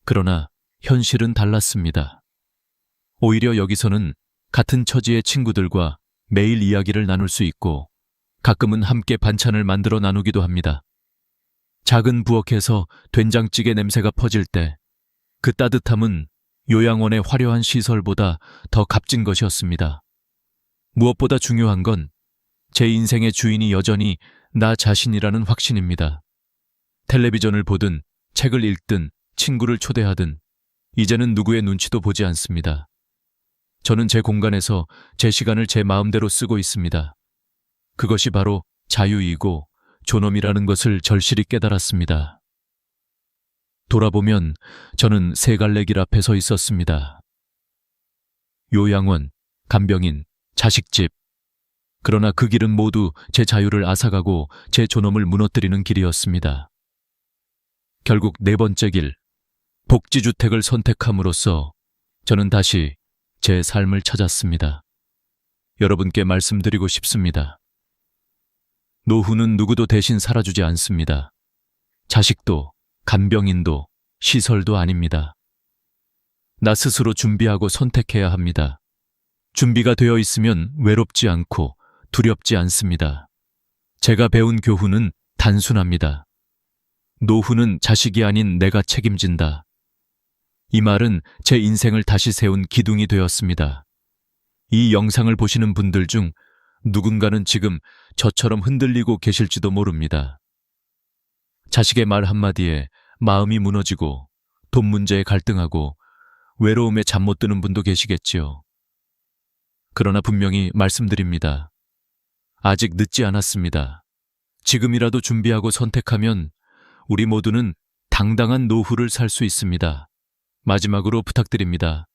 그러나 현실은 달랐습니다. 오히려 여기서는 같은 처지의 친구들과 매일 이야기를 나눌 수 있고 가끔은 함께 반찬을 만들어 나누기도 합니다. 작은 부엌에서 된장찌개 냄새가 퍼질 때 그 따뜻함은 요양원의 화려한 시설보다 더 값진 것이었습니다. 무엇보다 중요한 건 제 인생의 주인이 여전히 나 자신이라는 확신입니다. 텔레비전을 보든 책을 읽든 친구를 초대하든 이제는 누구의 눈치도 보지 않습니다. 저는 제 공간에서 제 시간을 제 마음대로 쓰고 있습니다. 그것이 바로 자유이고 존엄이라는 것을 절실히 깨달았습니다. 돌아보면 저는 세 갈래 길 앞에 서 있었습니다. 요양원, 간병인, 자식집. 그러나 그 길은 모두 제 자유를 앗아가고 제 존엄을 무너뜨리는 길이었습니다. 결국 네 번째 길, 복지주택을 선택함으로써 저는 다시 제 삶을 찾았습니다. 여러분께 말씀드리고 싶습니다. 노후는 누구도 대신 살아주지 않습니다. 자식도, 간병인도, 시설도 아닙니다. 나 스스로 준비하고 선택해야 합니다. 준비가 되어 있으면 외롭지 않고 두렵지 않습니다. 제가 배운 교훈은 단순합니다. 노후는 자식이 아닌 내가 책임진다. 이 말은 제 인생을 다시 세운 기둥이 되었습니다. 이 영상을 보시는 분들 중 누군가는 지금 저처럼 흔들리고 계실지도 모릅니다. 자식의 말 한마디에 마음이 무너지고 돈 문제에 갈등하고 외로움에 잠 못 드는 분도 계시겠지요. 그러나 분명히 말씀드립니다. 아직 늦지 않았습니다. 지금이라도 준비하고 선택하면 우리 모두는 당당한 노후를 살 수 있습니다. 마지막으로 부탁드립니다.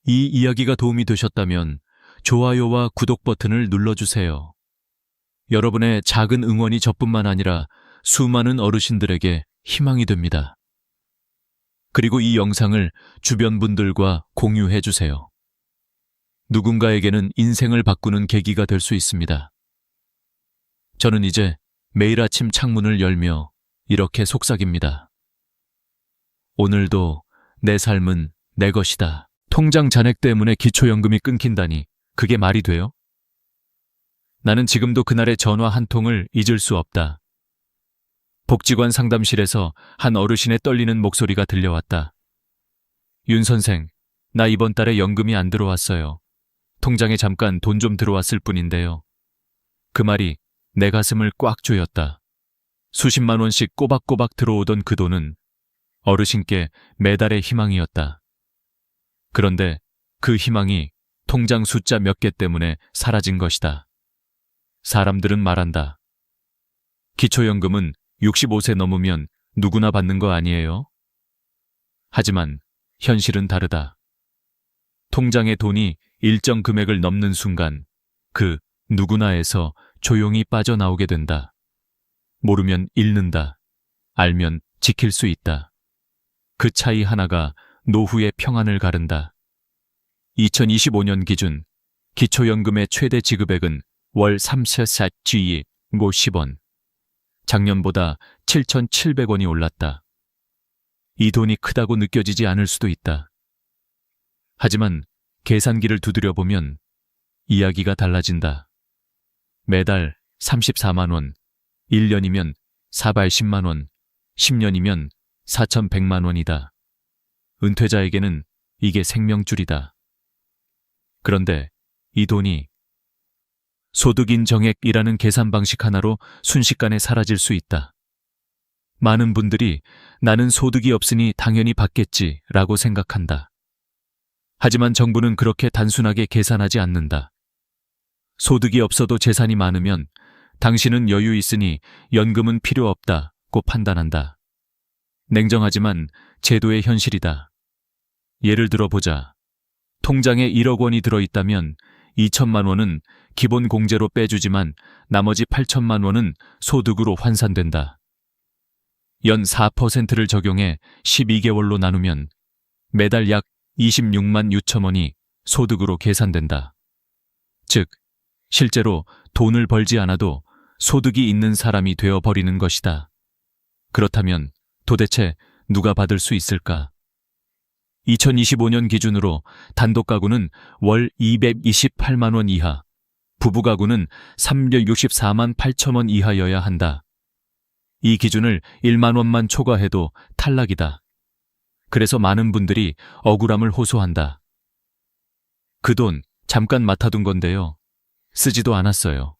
이 이야기가 도움이 되셨다면 좋아요와 구독 버튼을 눌러주세요. 여러분의 작은 응원이 저뿐만 아니라 수많은 어르신들에게 희망이 됩니다. 그리고 이 영상을 주변 분들과 공유해 주세요. 누군가에게는 인생을 바꾸는 계기가 될 수 있습니다. 저는 이제 매일 아침 창문을 열며 이렇게 속삭입니다. 오늘도 내 삶은 내 것이다. 통장 잔액 때문에 기초연금이 끊긴다니 그게 말이 돼요? 나는 지금도 그날의 전화 한 통을 잊을 수 없다. 복지관 상담실에서 한 어르신의 떨리는 목소리가 들려왔다. 윤 선생, 나 이번 달에 연금이 안 들어왔어요. 통장에 잠깐 돈 좀 들어왔을 뿐인데요. 그 말이 내 가슴을 꽉 조였다. 수십만 원씩 꼬박꼬박 들어오던 그 돈은 어르신께 매달의 희망이었다. 그런데 그 희망이 통장 숫자 몇 개 때문에 사라진 것이다. 사람들은 말한다. 기초연금은 65세 넘으면 누구나 받는 거 아니에요? 하지만 현실은 다르다. 통장에 돈이 일정 금액을 넘는 순간 그 누구나에서 조용히 빠져나오게 된다. 모르면 잃는다. 알면 지킬 수 있다. 그 차이 하나가 노후의 평안을 가른다. 2025년 기준 기초연금의 최대 지급액은 월 3,4G 50원. 작년보다 7,700원이 올랐다. 이 돈이 크다고 느껴지지 않을 수도 있다. 하지만 계산기를 두드려보면 이야기가 달라진다. 매달 34만 원, 1년이면 410만 원, 10년이면 4,100만 원이다. 은퇴자에게는 이게 생명줄이다. 그런데 이 돈이 소득인정액이라는 계산 방식 하나로 순식간에 사라질 수 있다. 많은 분들이 나는 소득이 없으니 당연히 받겠지라고 생각한다. 하지만 정부는 그렇게 단순하게 계산하지 않는다. 소득이 없어도 재산이 많으면 당신은 여유 있으니 연금은 필요 없다고 판단한다. 냉정하지만 제도의 현실이다. 예를 들어보자. 통장에 1억 원이 들어있다면 2천만 원은 기본 공제로 빼주지만 나머지 8천만 원은 소득으로 환산된다. 연 4%를 적용해 12개월로 나누면 매달 약 26만 6천 원이 소득으로 계산된다. 즉, 실제로 돈을 벌지 않아도 소득이 있는 사람이 되어버리는 것이다. 그렇다면 도대체 누가 받을 수 있을까? 2025년 기준으로 단독 가구는 월 228만 원 이하, 부부 가구는 364만 8천 원 이하여야 한다. 이 기준을 1만 원만 초과해도 탈락이다. 그래서 많은 분들이 억울함을 호소한다. 그 돈 잠깐 맡아둔 건데요. 쓰지도 않았어요.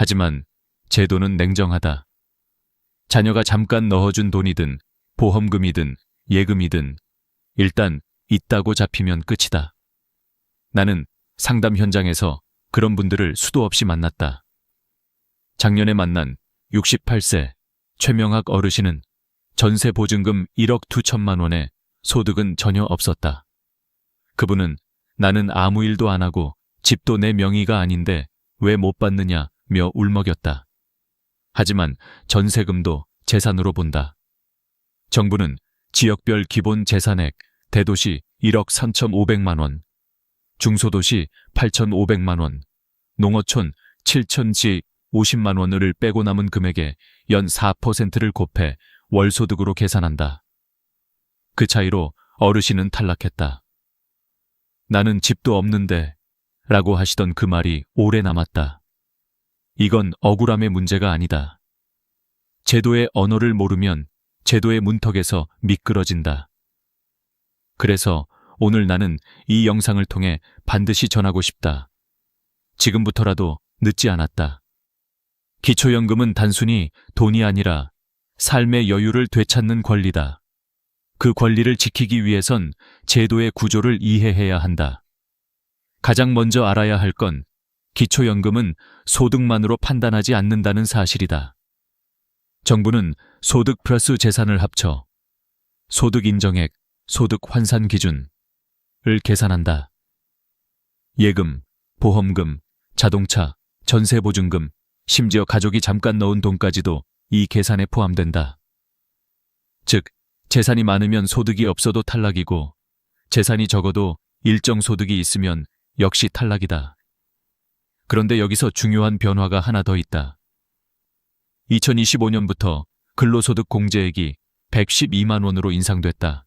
하지만 제도는 냉정하다. 자녀가 잠깐 넣어준 돈이든 보험금이든 예금이든 일단 있다고 잡히면 끝이다. 나는 상담 현장에서 그런 분들을 수도 없이 만났다. 작년에 만난 68세 최명학 어르신은 전세 보증금 1억 2천만 원에 소득은 전혀 없었다. 그분은 나는 아무 일도 안 하고 집도 내 명의가 아닌데 왜 못 받느냐며 울먹였다. 하지만 전세금도 재산으로 본다. 정부는 지역별 기본 재산액 대도시 1억 3,500만 원, 중소도시 8,500만 원, 농어촌 7,000지 50만 원을 빼고 남은 금액의 연 4%를 곱해 월소득으로 계산한다. 그 차이로 어르신은 탈락했다. 나는 집도 없는데 라고 하시던 그 말이 오래 남았다. 이건 억울함의 문제가 아니다. 제도의 언어를 모르면 제도의 문턱에서 미끄러진다. 그래서 오늘 나는 이 영상을 통해 반드시 전하고 싶다. 지금부터라도 늦지 않았다. 기초연금은 단순히 돈이 아니라 삶의 여유를 되찾는 권리다. 그 권리를 지키기 위해선 제도의 구조를 이해해야 한다. 가장 먼저 알아야 할 건 기초연금은 소득만으로 판단하지 않는다는 사실이다. 정부는 소득 플러스 재산을 합쳐 소득 인정액, 소득 환산 기준을 계산한다. 예금, 보험금, 자동차, 전세보증금, 심지어 가족이 잠깐 넣은 돈까지도 이 계산에 포함된다. 즉, 재산이 많으면 소득이 없어도 탈락이고 재산이 적어도 일정 소득이 있으면 역시 탈락이다. 그런데 여기서 중요한 변화가 하나 더 있다. 2025년부터 근로소득 공제액이 112만 원으로 인상됐다.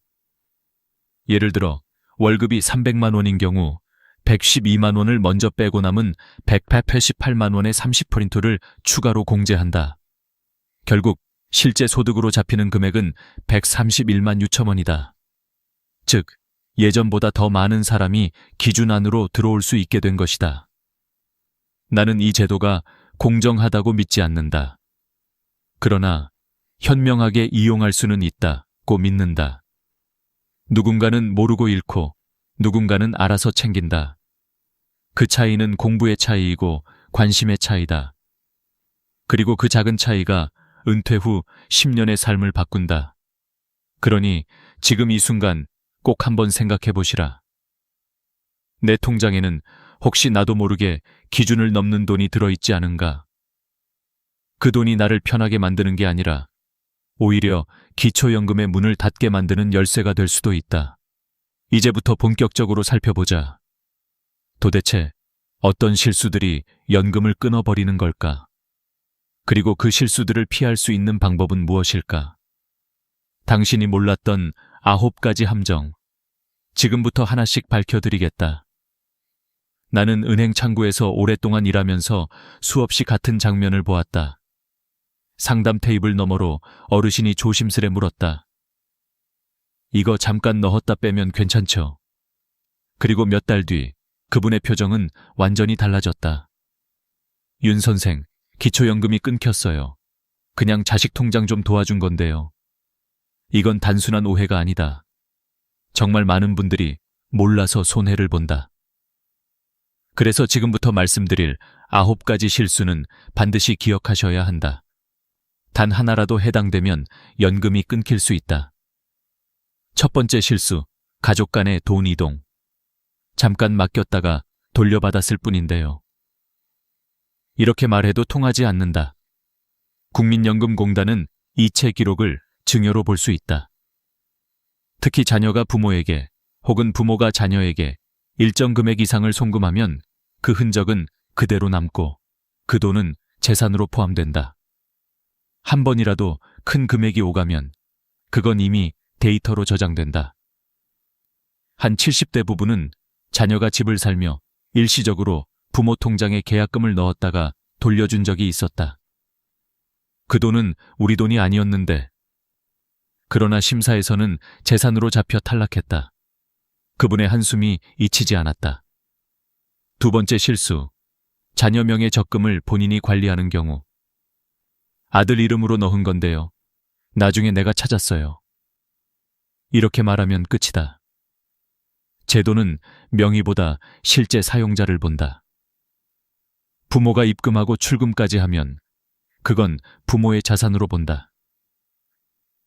예를 들어 월급이 300만 원인 경우 112만 원을 먼저 빼고 남은 188만 원의 30%를 추가로 공제한다. 결국 실제 소득으로 잡히는 금액은 131만 6천 원이다. 즉, 예전보다 더 많은 사람이 기준 안으로 들어올 수 있게 된 것이다. 나는 이 제도가 공정하다고 믿지 않는다. 그러나 현명하게 이용할 수는 있다고 믿는다. 누군가는 모르고 잃고 누군가는 알아서 챙긴다. 그 차이는 공부의 차이이고 관심의 차이다. 그리고 그 작은 차이가 은퇴 후 10년의 삶을 바꾼다. 그러니 지금 이 순간 꼭 한번 생각해 보시라. 내 통장에는 혹시 나도 모르게 기준을 넘는 돈이 들어있지 않은가? 그 돈이 나를 편하게 만드는 게 아니라 오히려 기초연금의 문을 닫게 만드는 열쇠가 될 수도 있다. 이제부터 본격적으로 살펴보자. 도대체 어떤 실수들이 연금을 끊어버리는 걸까? 그리고 그 실수들을 피할 수 있는 방법은 무엇일까? 당신이 몰랐던 9가지 함정, 지금부터 하나씩 밝혀드리겠다. 나는 은행 창구에서 오랫동안 일하면서 수없이 같은 장면을 보았다. 상담 테이블 너머로 어르신이 조심스레 물었다. 이거 잠깐 넣었다 빼면 괜찮죠? 그리고 몇 달 뒤 그분의 표정은 완전히 달라졌다. 윤 선생, 기초연금이 끊겼어요. 그냥 자식 통장 좀 도와준 건데요. 이건 단순한 오해가 아니다. 정말 많은 분들이 몰라서 손해를 본다. 그래서 지금부터 말씀드릴 9가지 실수는 반드시 기억하셔야 한다. 단 하나라도 해당되면 연금이 끊길 수 있다. 첫 번째 실수, 가족 간의 돈 이동. 잠깐 맡겼다가 돌려받았을 뿐인데요. 이렇게 말해도 통하지 않는다. 국민연금공단은 이체 기록을 증여로 볼 수 있다. 특히 자녀가 부모에게 혹은 부모가 자녀에게 일정 금액 이상을 송금하면 그 흔적은 그대로 남고 그 돈은 재산으로 포함된다. 한 번이라도 큰 금액이 오가면 그건 이미 데이터로 저장된다. 한 70대 부부는 자녀가 집을 살며 일시적으로 부모 통장에 계약금을 넣었다가 돌려준 적이 있었다. 그 돈은 우리 돈이 아니었는데 그러나 심사에서는 재산으로 잡혀 탈락했다. 그분의 한숨이 잊히지 않았다. 두 번째 실수, 자녀 명의 적금을 본인이 관리하는 경우. 아들 이름으로 넣은 건데요. 나중에 내가 찾았어요. 이렇게 말하면 끝이다. 제도는 명의보다 실제 사용자를 본다. 부모가 입금하고 출금까지 하면 그건 부모의 자산으로 본다.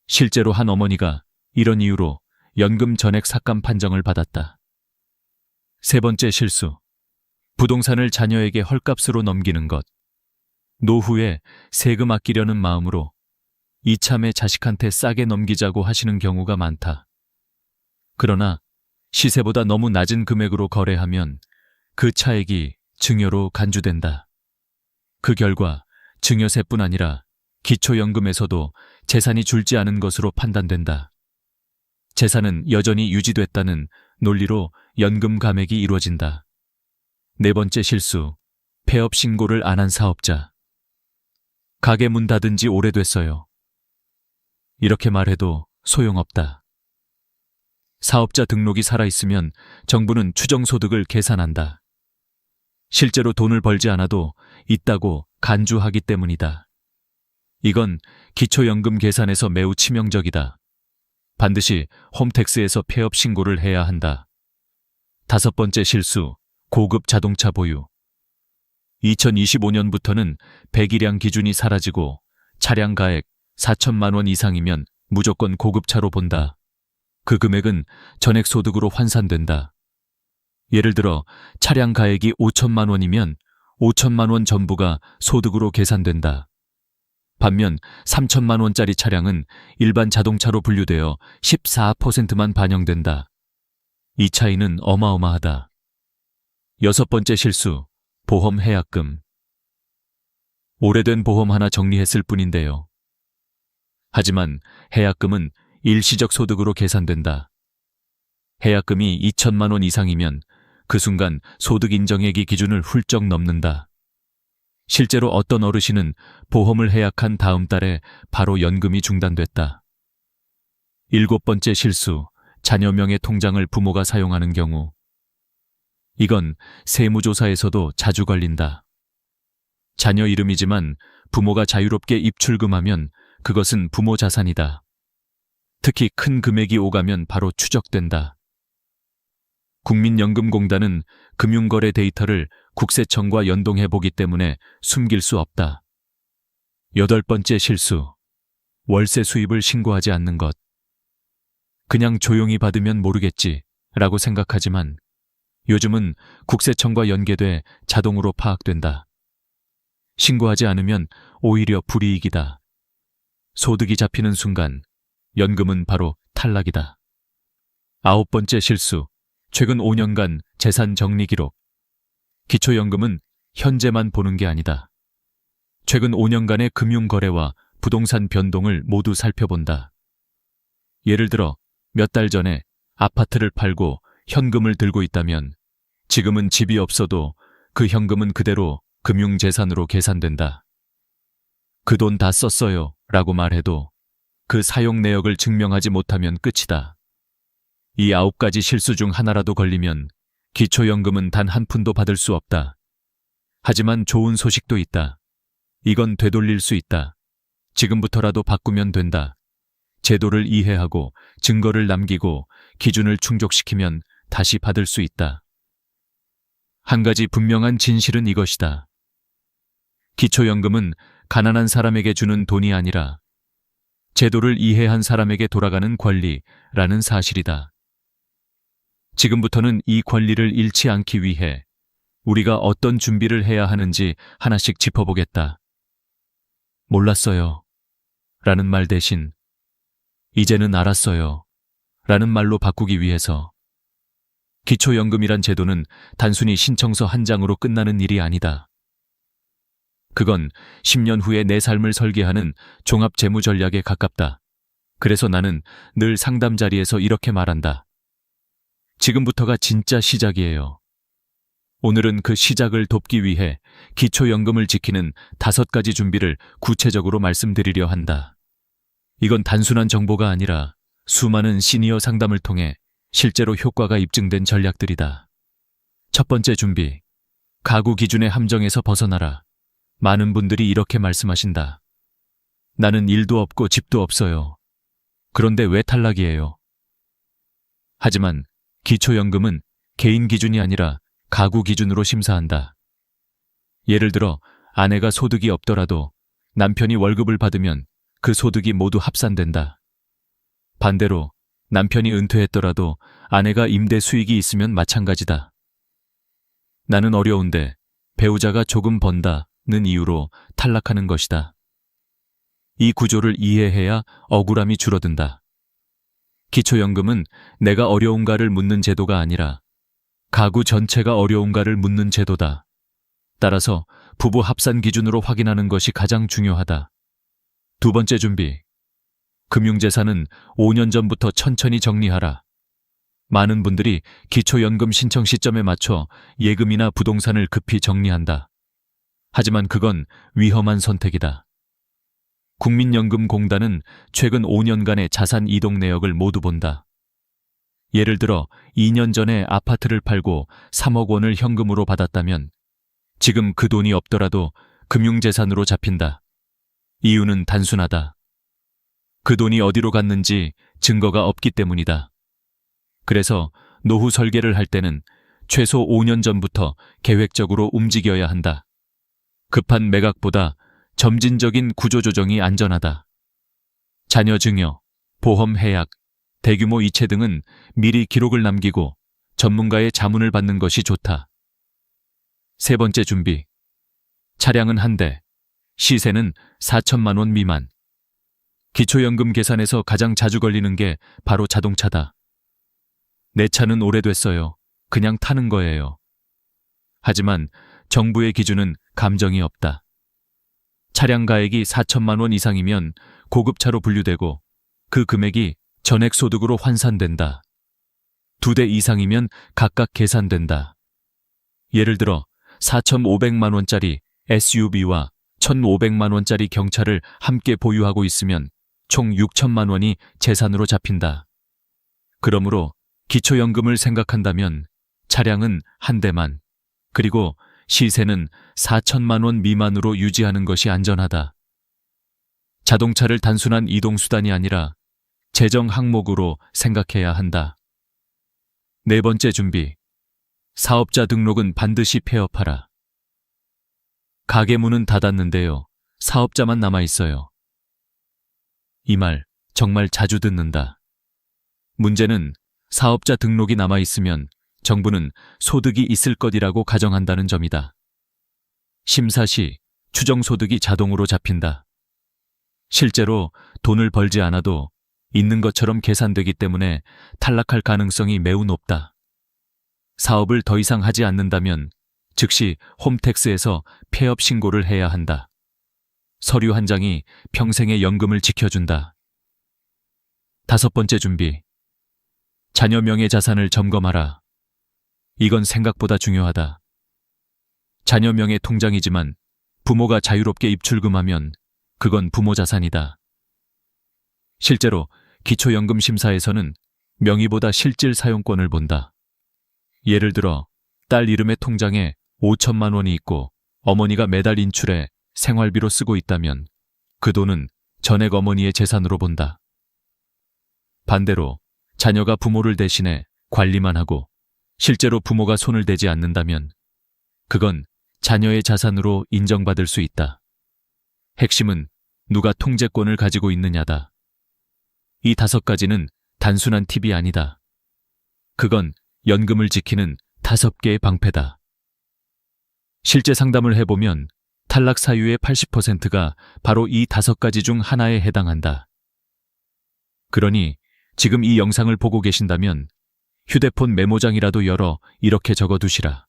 실제로 한 어머니가 이런 이유로 연금 전액 삭감 판정을 받았다. 세 번째 실수. 부동산을 자녀에게 헐값으로 넘기는 것. 노후에 세금 아끼려는 마음으로 이참에 자식한테 싸게 넘기자고 하시는 경우가 많다. 그러나 시세보다 너무 낮은 금액으로 거래하면 그 차액이 증여로 간주된다. 그 결과 증여세뿐 아니라 기초연금에서도 재산이 줄지 않은 것으로 판단된다. 재산은 여전히 유지됐다는 논리로 연금 감액이 이루어진다. 네 번째 실수. 폐업 신고를 안 한 사업자. 가게 문 닫은 지 오래됐어요. 이렇게 말해도 소용없다. 사업자 등록이 살아있으면 정부는 추정소득을 계산한다. 실제로 돈을 벌지 않아도 있다고 간주하기 때문이다. 이건 기초연금 계산에서 매우 치명적이다. 반드시 홈택스에서 폐업 신고를 해야 한다. 다섯 번째 실수. 고급 자동차 보유. 2025년부터는 배기량 기준이 사라지고 차량 가액 4천만 원 이상이면 무조건 고급차로 본다. 그 금액은 전액 소득으로 환산된다. 예를 들어 차량 가액이 5천만 원이면 5천만 원 전부가 소득으로 계산된다. 반면 3천만 원짜리 차량은 일반 자동차로 분류되어 14%만 반영된다. 이 차이는 어마어마하다. 여섯 번째 실수. 보험 해약금. 오래된 보험 하나 정리했을 뿐인데요. 하지만 해약금은 일시적 소득으로 계산된다. 해약금이 2천만 원 이상이면 그 순간 소득 인정액이 기준을 훌쩍 넘는다. 실제로 어떤 어르신은 보험을 해약한 다음 달에 바로 연금이 중단됐다. 일곱 번째 실수. 자녀 명의 통장을 부모가 사용하는 경우. 이건 세무조사에서도 자주 걸린다. 자녀 이름이지만 부모가 자유롭게 입출금하면 그것은 부모 자산이다. 특히 큰 금액이 오가면 바로 추적된다. 국민연금공단은 금융거래 데이터를 국세청과 연동해보기 때문에 숨길 수 없다. 여덟 번째 실수. 월세 수입을 신고하지 않는 것. 그냥 조용히 받으면 모르겠지 라고 생각하지만 요즘은 국세청과 연계돼 자동으로 파악된다. 신고하지 않으면 오히려 불이익이다. 소득이 잡히는 순간 연금은 바로 탈락이다. 아홉 번째 실수. 최근 5년간 재산 정리 기록. 기초연금은 현재만 보는 게 아니다. 최근 5년간의 금융거래와 부동산 변동을 모두 살펴본다. 예를 들어 몇 달 전에 아파트를 팔고 현금을 들고 있다면 지금은 집이 없어도 그 현금은 그대로 금융재산으로 계산된다. 그 돈 다 썼어요 라고 말해도 그 사용 내역을 증명하지 못하면 끝이다. 이 9가지 실수 중 하나라도 걸리면 기초연금은 단 한 푼도 받을 수 없다. 하지만 좋은 소식도 있다. 이건 되돌릴 수 있다. 지금부터라도 바꾸면 된다. 제도를 이해하고 증거를 남기고 기준을 충족시키면 다시 받을 수 있다. 한 가지 분명한 진실은 이것이다. 기초연금은 가난한 사람에게 주는 돈이 아니라 제도를 이해한 사람에게 돌아가는 권리라는 사실이다. 지금부터는 이 권리를 잃지 않기 위해 우리가 어떤 준비를 해야 하는지 하나씩 짚어보겠다. 몰랐어요 라는 말 대신 이제는 알았어요 라는 말로 바꾸기 위해서 기초연금이란 제도는 단순히 신청서 한 장으로 끝나는 일이 아니다. 그건 10년 후에 내 삶을 설계하는 종합재무 전략에 가깝다. 그래서 나는 늘 상담 자리에서 이렇게 말한다. 지금부터가 진짜 시작이에요. 오늘은 그 시작을 돕기 위해 기초연금을 지키는 5가지 준비를 구체적으로 말씀드리려 한다. 이건 단순한 정보가 아니라 수많은 시니어 상담을 통해 실제로 효과가 입증된 전략들이다. 첫 번째 준비. 가구 기준의 함정에서 벗어나라. 많은 분들이 이렇게 말씀하신다. 나는 일도 없고 집도 없어요. 그런데 왜 탈락이에요? 하지만 기초연금은 개인 기준이 아니라 가구 기준으로 심사한다. 예를 들어 아내가 소득이 없더라도 남편이 월급을 받으면 그 소득이 모두 합산된다. 반대로 남편이 은퇴했더라도 아내가 임대 수익이 있으면 마찬가지다. 나는 어려운데 배우자가 조금 번다는 이유로 탈락하는 것이다. 이 구조를 이해해야 억울함이 줄어든다. 기초연금은 내가 어려운가를 묻는 제도가 아니라 가구 전체가 어려운가를 묻는 제도다. 따라서 부부 합산 기준으로 확인하는 것이 가장 중요하다. 두 번째 준비. 금융재산은 5년 전부터 천천히 정리하라. 많은 분들이 기초연금 신청 시점에 맞춰 예금이나 부동산을 급히 정리한다. 하지만 그건 위험한 선택이다. 국민연금공단은 최근 5년간의 자산 이동 내역을 모두 본다. 예를 들어 2년 전에 아파트를 팔고 3억 원을 현금으로 받았다면 지금 그 돈이 없더라도 금융재산으로 잡힌다. 이유는 단순하다. 그 돈이 어디로 갔는지 증거가 없기 때문이다. 그래서 노후 설계를 할 때는 최소 5년 전부터 계획적으로 움직여야 한다. 급한 매각보다 점진적인 구조조정이 안전하다. 자녀 증여, 보험 해약, 대규모 이체 등은 미리 기록을 남기고 전문가의 자문을 받는 것이 좋다. 세 번째 준비. 차량은 한 대, 시세는 4천만 원 미만. 기초연금 계산에서 가장 자주 걸리는 게 바로 자동차다. 내 차는 오래됐어요. 그냥 타는 거예요. 하지만 정부의 기준은 감정이 없다. 차량 가액이 4천만 원 이상이면 고급차로 분류되고 그 금액이 전액 소득으로 환산된다. 2대 이상이면 각각 계산된다. 예를 들어 4,500만 원짜리 SUV와 1,500만 원짜리 경차를 함께 보유하고 있으면 총 6천만 원이 재산으로 잡힌다. 그러므로 기초연금을 생각한다면 차량은 한 대만, 그리고 시세는 4천만 원 미만으로 유지하는 것이 안전하다. 자동차를 단순한 이동수단이 아니라 재정 항목으로 생각해야 한다. 네 번째 준비. 사업자 등록은 반드시 폐업하라. 가게 문은 닫았는데요. 사업자만 남아있어요. 이 말 정말 자주 듣는다. 문제는 사업자 등록이 남아있으면 정부는 소득이 있을 것이라고 가정한다는 점이다. 심사 시 추정소득이 자동으로 잡힌다. 실제로 돈을 벌지 않아도 있는 것처럼 계산되기 때문에 탈락할 가능성이 매우 높다. 사업을 더 이상 하지 않는다면 즉시 홈택스에서 폐업 신고를 해야 한다. 서류 한 장이 평생의 연금을 지켜준다. 다섯 번째 준비. 자녀 명의 자산을 점검하라. 이건 생각보다 중요하다. 자녀 명의 통장이지만 부모가 자유롭게 입출금하면 그건 부모 자산이다. 실제로 기초연금 심사에서는 명의보다 실질 사용권을 본다. 예를 들어 딸 이름의 통장에 5천만 원이 있고 어머니가 매달 인출해 생활비로 쓰고 있다면 그 돈은 전액 어머니의 재산으로 본다. 반대로 자녀가 부모를 대신해 관리만 하고 실제로 부모가 손을 대지 않는다면 그건 자녀의 자산으로 인정받을 수 있다. 핵심은 누가 통제권을 가지고 있느냐다. 이 5가지는 단순한 팁이 아니다. 그건 연금을 지키는 5개의 방패다. 실제 상담을 해보면 탈락 사유의 80%가 바로 이 5가지 중 하나에 해당한다. 그러니 지금 이 영상을 보고 계신다면 휴대폰 메모장이라도 열어 이렇게 적어두시라.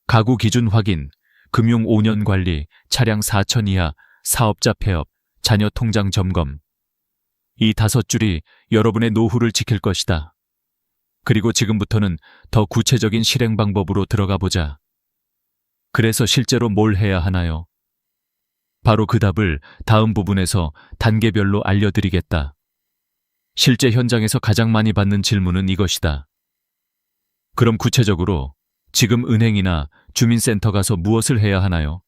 가구 기준 확인, 금융 5년 관리, 차량 4천 이하, 사업자 폐업, 자녀 통장 점검. 이 5줄이 여러분의 노후를 지킬 것이다. 그리고 지금부터는 더 구체적인 실행 방법으로 들어가 보자. 그래서 실제로 뭘 해야 하나요? 바로 그 답을 다음 부분에서 단계별로 알려드리겠다. 실제 현장에서 가장 많이 받는 질문은 이것이다. 그럼 구체적으로 지금 은행이나 주민센터 가서 무엇을 해야 하나요?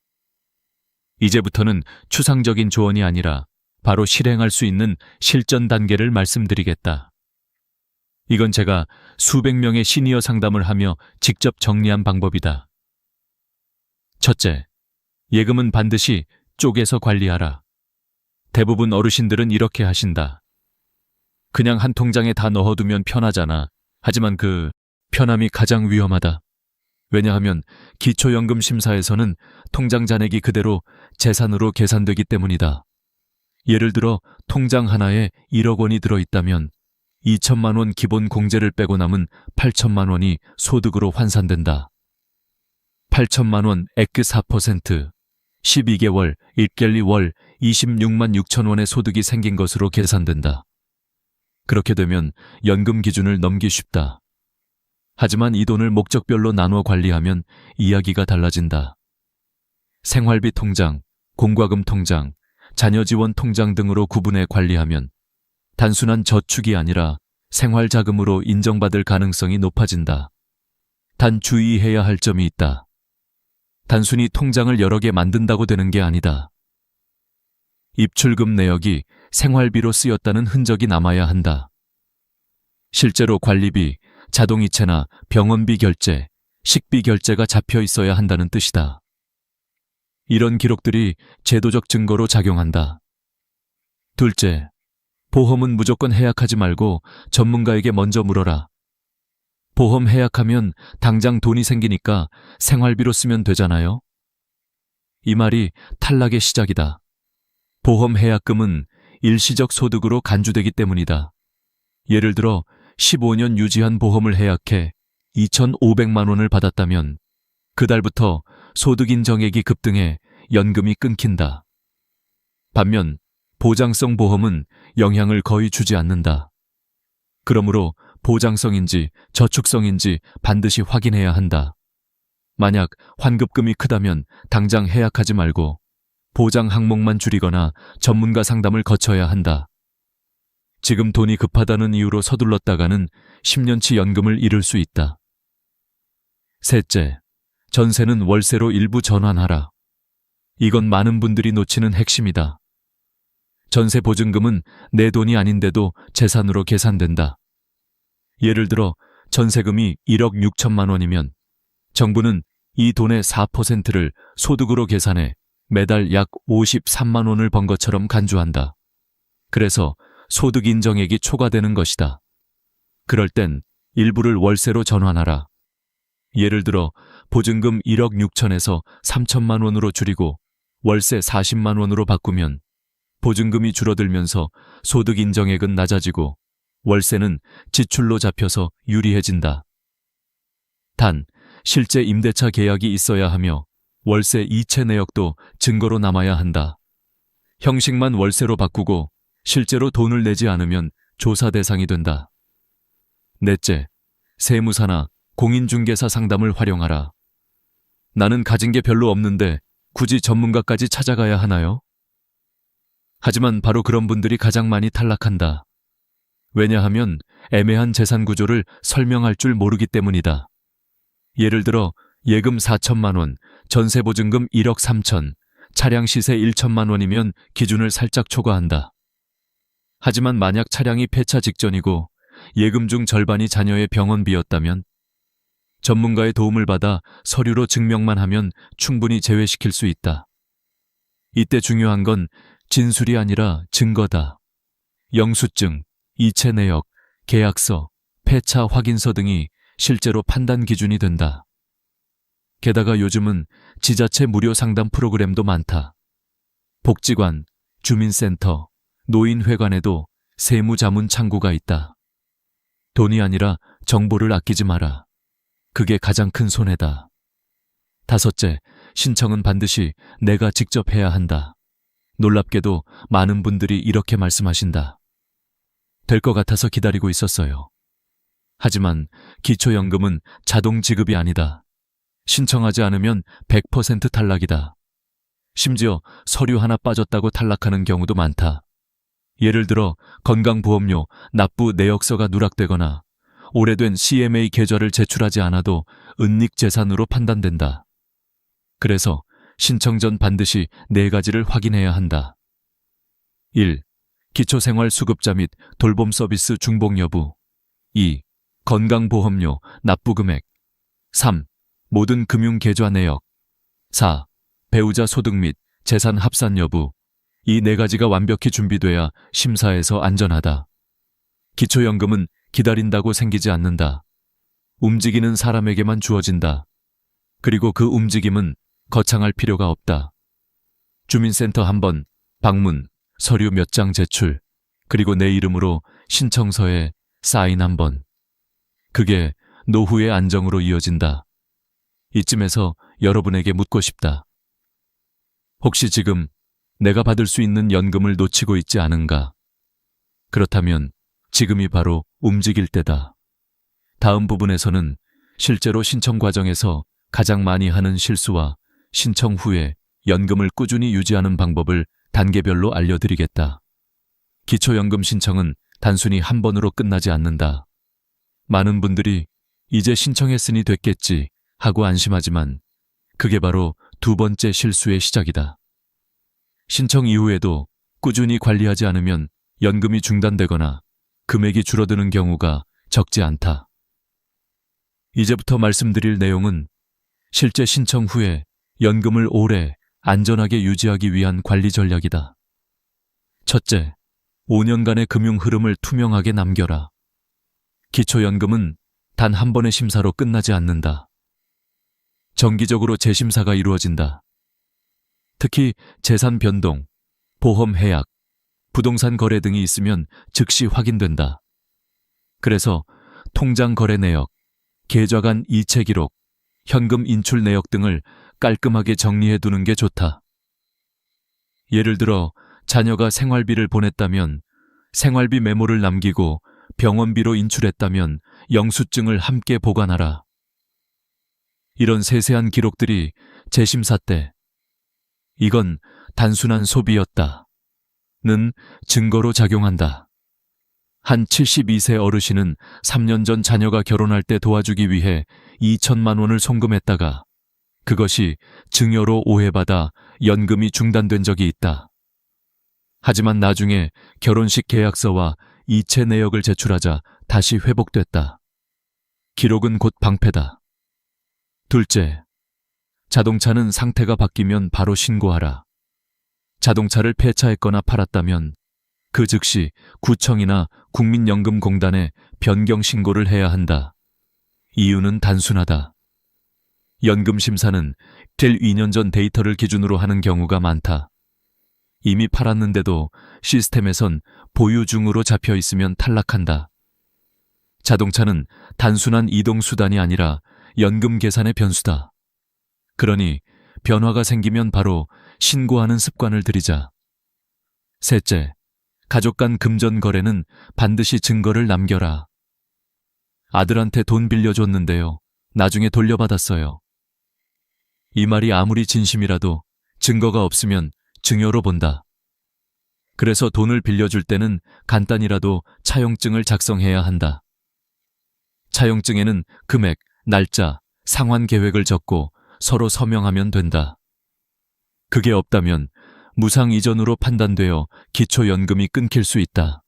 이제부터는 추상적인 조언이 아니라 바로 실행할 수 있는 실전 단계를 말씀드리겠다. 이건 제가 수백 명의 시니어 상담을 하며 직접 정리한 방법이다. 첫째, 예금은 반드시 쪼개서 관리하라. 대부분 어르신들은 이렇게 하신다. 그냥 한 통장에 다 넣어두면 편하잖아. 하지만 그 편함이 가장 위험하다. 왜냐하면 기초연금 심사에서는 통장 잔액이 그대로 재산으로 계산되기 때문이다. 예를 들어 통장 하나에 1억 원이 들어있다면 2천만 원 기본 공제를 빼고 남은 8천만 원이 소득으로 환산된다. 8천만 원 액그 4%, 12개월, 1갤리 월 26만 6천 원의 소득이 생긴 것으로 계산된다. 그렇게 되면 연금 기준을 넘기 쉽다. 하지만 이 돈을 목적별로 나눠 관리하면 이야기가 달라진다. 생활비 통장, 공과금 통장, 자녀 지원 통장 등으로 구분해 관리하면 단순한 저축이 아니라 생활자금으로 인정받을 가능성이 높아진다. 단 주의해야 할 점이 있다. 단순히 통장을 여러 개 만든다고 되는 게 아니다. 입출금 내역이 생활비로 쓰였다는 흔적이 남아야 한다. 실제로 관리비, 자동이체나 병원비 결제, 식비 결제가 잡혀 있어야 한다는 뜻이다. 이런 기록들이 제도적 증거로 작용한다. 둘째, 보험은 무조건 해약하지 말고 전문가에게 먼저 물어라. 보험 해약하면 당장 돈이 생기니까 생활비로 쓰면 되잖아요. 이 말이 탈락의 시작이다. 보험 해약금은 일시적 소득으로 간주되기 때문이다. 예를 들어 15년 유지한 보험을 해약해 2,500만 원을 받았다면 그달부터 소득 인정액이 급등해 연금이 끊긴다. 반면 보장성 보험은 영향을 거의 주지 않는다. 그러므로 보장성인지 저축성인지 반드시 확인해야 한다. 만약 환급금이 크다면 당장 해약하지 말고 보장 항목만 줄이거나 전문가 상담을 거쳐야 한다. 지금 돈이 급하다는 이유로 서둘렀다가는 10년치 연금을 잃을 수 있다. 셋째, 전세는 월세로 일부 전환하라. 이건 많은 분들이 놓치는 핵심이다. 전세 보증금은 내 돈이 아닌데도 재산으로 계산된다. 예를 들어 전세금이 1억 6천만 원이면 정부는 이 돈의 4%를 소득으로 계산해 매달 약 53만 원을 번 것처럼 간주한다. 그래서 소득 인정액이 초과되는 것이다. 그럴 땐 일부를 월세로 전환하라. 예를 들어 보증금 1억 6천에서 3천만 원으로 줄이고 월세 40만 원으로 바꾸면 보증금이 줄어들면서 소득 인정액은 낮아지고 월세는 지출로 잡혀서 유리해진다. 단, 실제 임대차 계약이 있어야 하며 월세 이체 내역도 증거로 남아야 한다. 형식만 월세로 바꾸고 실제로 돈을 내지 않으면 조사 대상이 된다. 넷째, 세무사나 공인중개사 상담을 활용하라. 나는 가진 게 별로 없는데 굳이 전문가까지 찾아가야 하나요? 하지만 바로 그런 분들이 가장 많이 탈락한다. 왜냐하면 애매한 재산 구조를 설명할 줄 모르기 때문이다. 예를 들어 예금 4천만 원, 전세 보증금 1억 3천, 차량 시세 1천만 원이면 기준을 살짝 초과한다. 하지만 만약 차량이 폐차 직전이고 예금 중 절반이 자녀의 병원비였다면 전문가의 도움을 받아 서류로 증명만 하면 충분히 제외시킬 수 있다. 이때 중요한 건 진술이 아니라 증거다. 영수증, 이체 내역, 계약서, 폐차 확인서 등이 실제로 판단 기준이 된다. 게다가 요즘은 지자체 무료 상담 프로그램도 많다. 복지관, 주민센터, 노인회관에도 세무자문 창구가 있다. 돈이 아니라 정보를 아끼지 마라. 그게 가장 큰 손해다. 다섯째, 신청은 반드시 내가 직접 해야 한다. 놀랍게도 많은 분들이 이렇게 말씀하신다. 될 것 같아서 기다리고 있었어요. 하지만 기초연금은 자동 지급이 아니다. 신청하지 않으면 100% 탈락이다. 심지어 서류 하나 빠졌다고 탈락하는 경우도 많다. 예를 들어 건강보험료 납부 내역서가 누락되거나 오래된 CMA 계좌를 제출하지 않아도 은닉 재산으로 판단된다. 그래서 신청 전 반드시 4가지를 확인해야 한다. 1. 기초생활수급자 및 돌봄 서비스 중복 여부. 2. 건강보험료 납부 금액. 3. 모든 금융계좌 내역. 4. 배우자 소득 및 재산 합산 여부. 이 4가지가 완벽히 준비돼야 심사에서 안전하다. 기초연금은 기다린다고 생기지 않는다. 움직이는 사람에게만 주어진다. 그리고 그 움직임은 거창할 필요가 없다. 주민센터 한 번, 방문, 서류 몇 장 제출, 그리고 내 이름으로 신청서에 사인 한 번. 그게 노후의 안정으로 이어진다. 이쯤에서 여러분에게 묻고 싶다. 혹시 지금 내가 받을 수 있는 연금을 놓치고 있지 않은가? 그렇다면 지금이 바로 움직일 때다. 다음 부분에서는 실제로 신청 과정에서 가장 많이 하는 실수와 신청 후에 연금을 꾸준히 유지하는 방법을 단계별로 알려드리겠다. 기초연금 신청은 단순히 한 번으로 끝나지 않는다. 많은 분들이 이제 신청했으니 됐겠지 하고 안심하지만 그게 바로 2번째 실수의 시작이다. 신청 이후에도 꾸준히 관리하지 않으면 연금이 중단되거나 금액이 줄어드는 경우가 적지 않다. 이제부터 말씀드릴 내용은 실제 신청 후에 연금을 오래 안전하게 유지하기 위한 관리 전략이다. 첫째, 5년간의 금융 흐름을 투명하게 남겨라. 기초연금은 단 한 번의 심사로 끝나지 않는다. 정기적으로 재심사가 이루어진다. 특히 재산 변동, 보험 해약, 부동산 거래 등이 있으면 즉시 확인된다. 그래서 통장 거래 내역, 계좌 간 이체 기록, 현금 인출 내역 등을 깔끔하게 정리해두는 게 좋다. 예를 들어 자녀가 생활비를 보냈다면 생활비 메모를 남기고 병원비로 인출했다면 영수증을 함께 보관하라. 이런 세세한 기록들이 재심사 때 이건 단순한 소비였다 는 증거로 작용한다. 한 72세 어르신은 3년 전 자녀가 결혼할 때 도와주기 위해 2천만 원을 송금했다가 그것이 증여로 오해받아 연금이 중단된 적이 있다. 하지만 나중에 결혼식 계약서와 이체 내역을 제출하자 다시 회복됐다. 기록은 곧 방패다. 둘째, 자동차는 상태가 바뀌면 바로 신고하라. 자동차를 폐차했거나 팔았다면 그 즉시 구청이나 국민연금공단에 변경 신고를 해야 한다. 이유는 단순하다. 연금심사는 될 2년 전 데이터를 기준으로 하는 경우가 많다. 이미 팔았는데도 시스템에선 보유 중으로 잡혀 있으면 탈락한다. 자동차는 단순한 이동수단이 아니라 연금 계산의 변수다. 그러니 변화가 생기면 바로 신고하는 습관을 들이자. 셋째, 가족 간 금전 거래는 반드시 증거를 남겨라. 아들한테 돈 빌려줬는데요. 나중에 돌려받았어요. 이 말이 아무리 진심이라도 증거가 없으면 증여로 본다. 그래서 돈을 빌려줄 때는 간단히라도 차용증을 작성해야 한다. 차용증에는 금액, 날짜, 상환 계획을 적고 서로 서명하면 된다. 그게 없다면 무상 이전으로 판단되어 기초연금이 끊길 수 있다.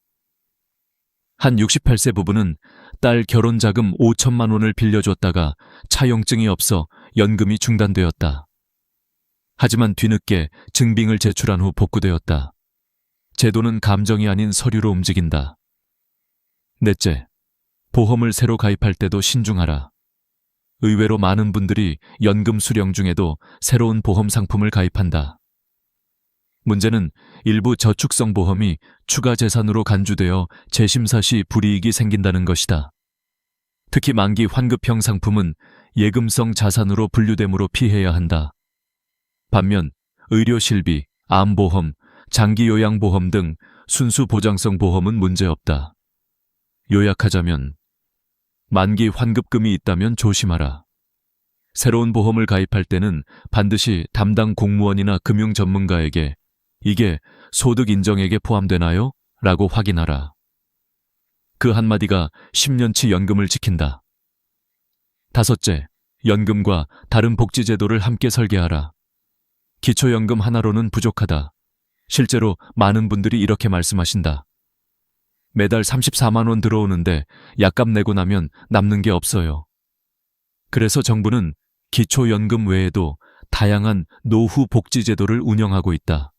한 68세 부부는 딸 결혼자금 5천만 원을 빌려줬다가 차용증이 없어 연금이 중단되었다. 하지만 뒤늦게 증빙을 제출한 후 복구되었다. 제도는 감정이 아닌 서류로 움직인다. 넷째, 보험을 새로 가입할 때도 신중하라. 의외로 많은 분들이 연금 수령 중에도 새로운 보험 상품을 가입한다. 문제는 일부 저축성 보험이 추가 재산으로 간주되어 재심사 시 불이익이 생긴다는 것이다. 특히 만기 환급형 상품은 예금성 자산으로 분류되므로 피해야 한다. 반면 의료실비, 암보험, 장기요양보험 등 순수 보장성 보험은 문제없다. 요약하자면 만기 환급금이 있다면 조심하라. 새로운 보험을 가입할 때는 반드시 담당 공무원이나 금융 전문가에게 이게 소득 인정액에 포함되나요? 라고 확인하라. 그 한마디가 10년치 연금을 지킨다. 다섯째, 연금과 다른 복지제도를 함께 설계하라. 기초연금 하나로는 부족하다. 실제로 많은 분들이 이렇게 말씀하신다. 매달 34만 원 들어오는데 약값 내고 나면 남는 게 없어요. 그래서 정부는 기초연금 외에도 다양한 노후 복지제도를 운영하고 있다.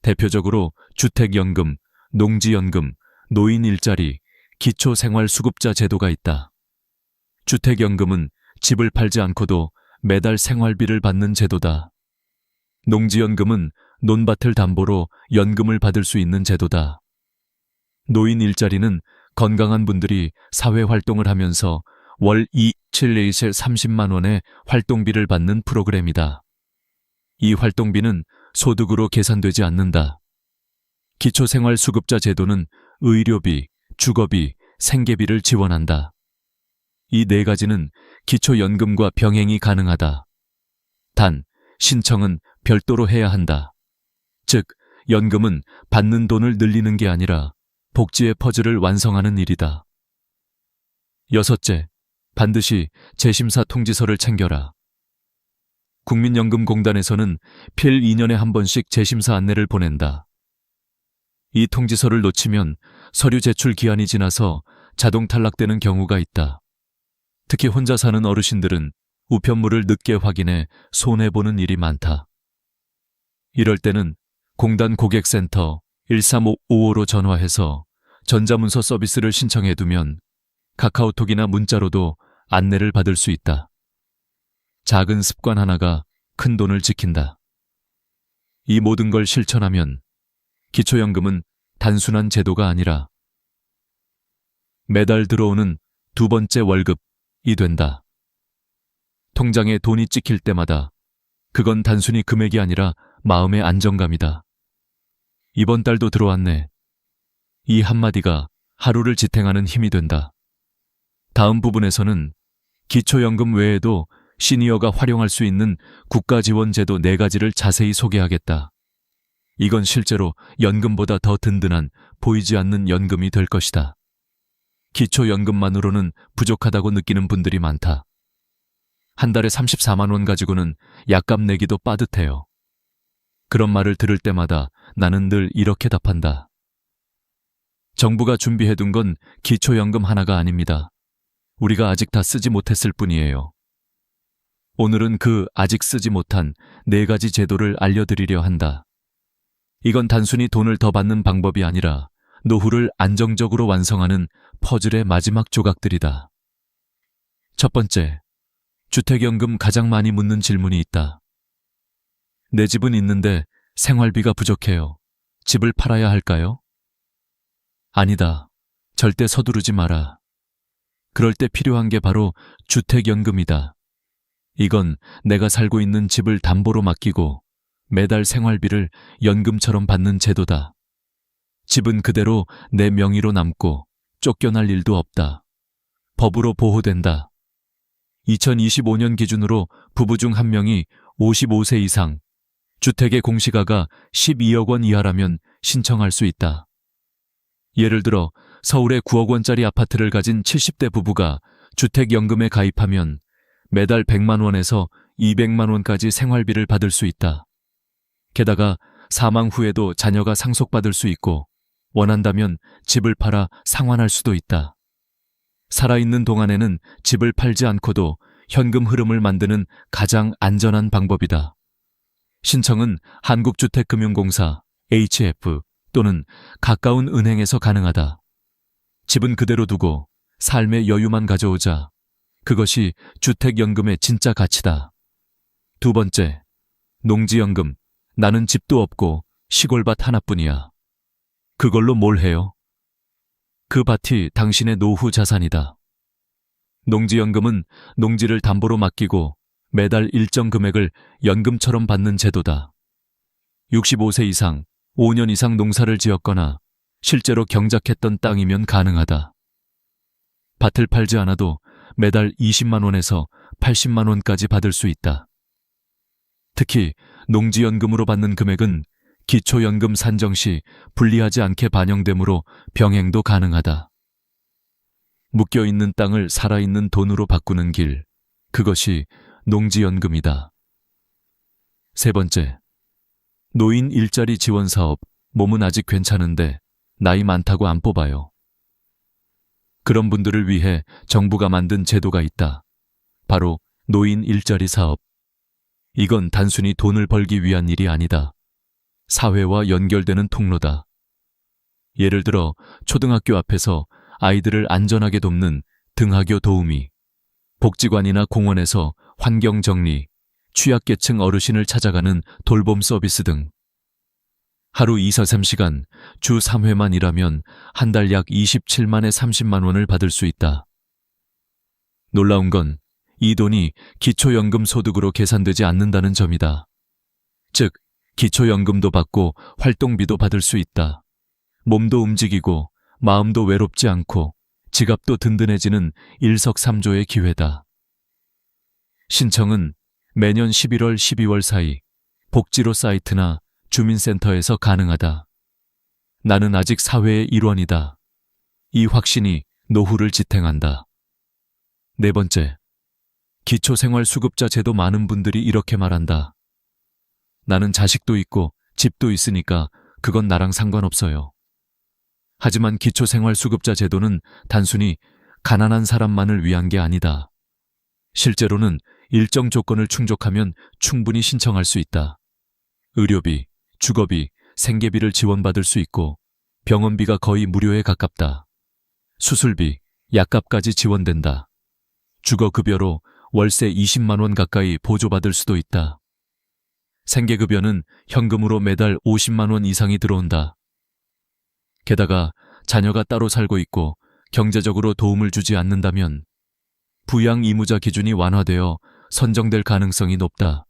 대표적으로 주택연금, 농지연금, 노인 일자리, 기초생활수급자 제도가 있다. 주택연금은 집을 팔지 않고도 매달 생활비를 받는 제도다. 농지연금은 논밭을 담보로 연금을 받을 수 있는 제도다. 노인 일자리는 건강한 분들이 사회활동을 하면서 월 27레이셀 30만 원의 활동비를 받는 프로그램이다. 이 활동비는 소득으로 계산되지 않는다. 기초생활수급자 제도는 의료비, 주거비, 생계비를 지원한다. 이 네 가지는 기초연금과 병행이 가능하다. 단, 신청은 별도로 해야 한다. 즉, 연금은 받는 돈을 늘리는 게 아니라 복지의 퍼즐을 완성하는 일이다. 여섯째, 반드시 재심사 통지서를 챙겨라. 국민연금공단에서는 필 2년에 한 번씩 재심사 안내를 보낸다. 이 통지서를 놓치면 서류 제출 기한이 지나서 자동 탈락되는 경우가 있다. 특히 혼자 사는 어르신들은 우편물을 늦게 확인해 손해보는 일이 많다. 이럴 때는 공단 고객센터 13555로 전화해서 전자문서 서비스를 신청해두면 카카오톡이나 문자로도 안내를 받을 수 있다. 작은 습관 하나가 큰 돈을 지킨다. 이 모든 걸 실천하면 기초연금은 단순한 제도가 아니라 매달 들어오는 두 번째 월급이 된다. 통장에 돈이 찍힐 때마다 그건 단순히 금액이 아니라 마음의 안정감이다. 이번 달도 들어왔네. 이 한마디가 하루를 지탱하는 힘이 된다. 다음 부분에서는 기초연금 외에도 시니어가 활용할 수 있는 국가지원제도 4가지를 자세히 소개하겠다. 이건 실제로 연금보다 더 든든한 보이지 않는 연금이 될 것이다. 기초연금만으로는 부족하다고 느끼는 분들이 많다. 한 달에 34만 원 가지고는 약값 내기도 빠듯해요. 그런 말을 들을 때마다 나는 늘 이렇게 답한다. 정부가 준비해둔 건 기초연금 하나가 아닙니다. 우리가 아직 다 쓰지 못했을 뿐이에요. 오늘은 그 아직 쓰지 못한 4가지 제도를 알려드리려 한다. 이건 단순히 돈을 더 받는 방법이 아니라 노후를 안정적으로 완성하는 퍼즐의 마지막 조각들이다. 첫 번째, 주택연금 가장 많이 묻는 질문이 있다. 내 집은 있는데 생활비가 부족해요. 집을 팔아야 할까요? 아니다. 절대 서두르지 마라. 그럴 때 필요한 게 바로 주택연금이다. 이건 내가 살고 있는 집을 담보로 맡기고 매달 생활비를 연금처럼 받는 제도다. 집은 그대로 내 명의로 남고 쫓겨날 일도 없다. 법으로 보호된다. 2025년 기준으로 부부 중 1명이 55세 이상, 주택의 공시가가 12억 원 이하라면 신청할 수 있다. 예를 들어 서울에 9억 원짜리 아파트를 가진 70대 부부가 주택연금에 가입하면 매달 100만 원에서 200만 원까지 생활비를 받을 수 있다. 게다가 사망 후에도 자녀가 상속받을 수 있고 원한다면 집을 팔아 상환할 수도 있다. 살아있는 동안에는 집을 팔지 않고도 현금 흐름을 만드는 가장 안전한 방법이다. 신청은 한국주택금융공사 HF 또는 가까운 은행에서 가능하다. 집은 그대로 두고 삶의 여유만 가져오자. 그것이 주택연금의 진짜 가치다. 두 번째, 농지연금. 나는 집도 없고 시골밭 하나뿐이야. 그걸로 뭘 해요? 그 밭이 당신의 노후 자산이다. 농지연금은 농지를 담보로 맡기고 매달 일정 금액을 연금처럼 받는 제도다. 65세 이상, 5년 이상 농사를 지었거나 실제로 경작했던 땅이면 가능하다. 밭을 팔지 않아도 매달 20만 원에서 80만 원까지 받을 수 있다. 특히 농지연금으로 받는 금액은 기초연금 산정 시 불리하지 않게 반영되므로 병행도 가능하다. 묶여있는 땅을 살아있는 돈으로 바꾸는 길, 그것이 농지연금이다. 세 번째, 노인 일자리 지원 사업. 몸은 아직 괜찮은데 나이 많다고 안 뽑아요. 그런 분들을 위해 정부가 만든 제도가 있다. 바로 노인 일자리 사업. 이건 단순히 돈을 벌기 위한 일이 아니다. 사회와 연결되는 통로다. 예를 들어 초등학교 앞에서 아이들을 안전하게 돕는 등하교 도우미, 복지관이나 공원에서 환경정리, 취약계층 어르신을 찾아가는 돌봄 서비스 등. 하루 2-3시간, 주 3회만 일하면 한 달 약 27만에 30만 원을 받을 수 있다. 놀라운 건 이 돈이 기초연금 소득으로 계산되지 않는다는 점이다. 즉, 기초연금도 받고 활동비도 받을 수 있다. 몸도 움직이고 마음도 외롭지 않고 지갑도 든든해지는 일석삼조의 기회다. 신청은 매년 11월, 12월 사이 복지로 사이트나 주민센터에서 가능하다. 나는 아직 사회의 일원이다. 이 확신이 노후를 지탱한다. 네 번째, 기초생활수급자 제도. 많은 분들이 이렇게 말한다. 나는 자식도 있고 집도 있으니까 그건 나랑 상관없어요. 하지만 기초생활수급자 제도는 단순히 가난한 사람만을 위한 게 아니다. 실제로는 일정 조건을 충족하면 충분히 신청할 수 있다. 의료비, 주거비, 생계비를 지원받을 수 있고 병원비가 거의 무료에 가깝다. 수술비, 약값까지 지원된다. 주거급여로 월세 20만 원 가까이 보조받을 수도 있다. 생계급여는 현금으로 매달 50만 원 이상이 들어온다. 게다가 자녀가 따로 살고 있고 경제적으로 도움을 주지 않는다면 부양 의무자 기준이 완화되어 선정될 가능성이 높다.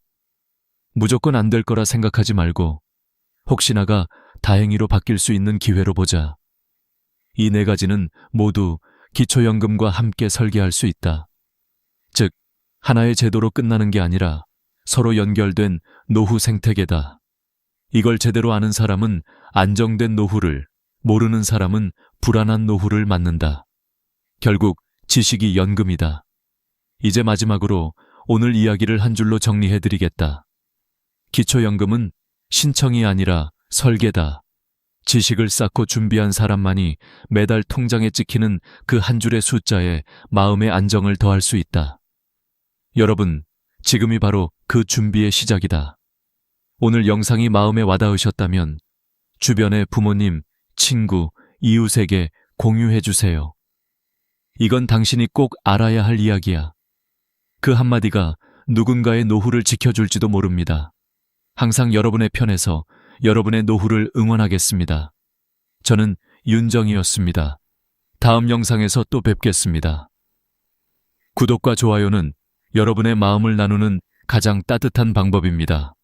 무조건 안 될 거라 생각하지 말고 혹시나가 다행히로 바뀔 수 있는 기회로 보자. 이 네 가지는 모두 기초연금과 함께 설계할 수 있다. 즉, 하나의 제도로 끝나는 게 아니라 서로 연결된 노후 생태계다. 이걸 제대로 아는 사람은 안정된 노후를, 모르는 사람은 불안한 노후를 맞는다. 결국 지식이 연금이다. 이제 마지막으로 오늘 이야기를 한 줄로 정리해드리겠다. 기초연금은 신청이 아니라 설계다. 지식을 쌓고 준비한 사람만이 매달 통장에 찍히는 그 한 줄의 숫자에 마음의 안정을 더할 수 있다. 여러분, 지금이 바로 그 준비의 시작이다. 오늘 영상이 마음에 와닿으셨다면 주변의 부모님, 친구, 이웃에게 공유해주세요. 이건 당신이 꼭 알아야 할 이야기야. 그 한마디가 누군가의 노후를 지켜줄지도 모릅니다. 항상 여러분의 편에서 여러분의 노후를 응원하겠습니다. 저는 윤정이었습니다. 다음 영상에서 또 뵙겠습니다. 구독과 좋아요는 여러분의 마음을 나누는 가장 따뜻한 방법입니다.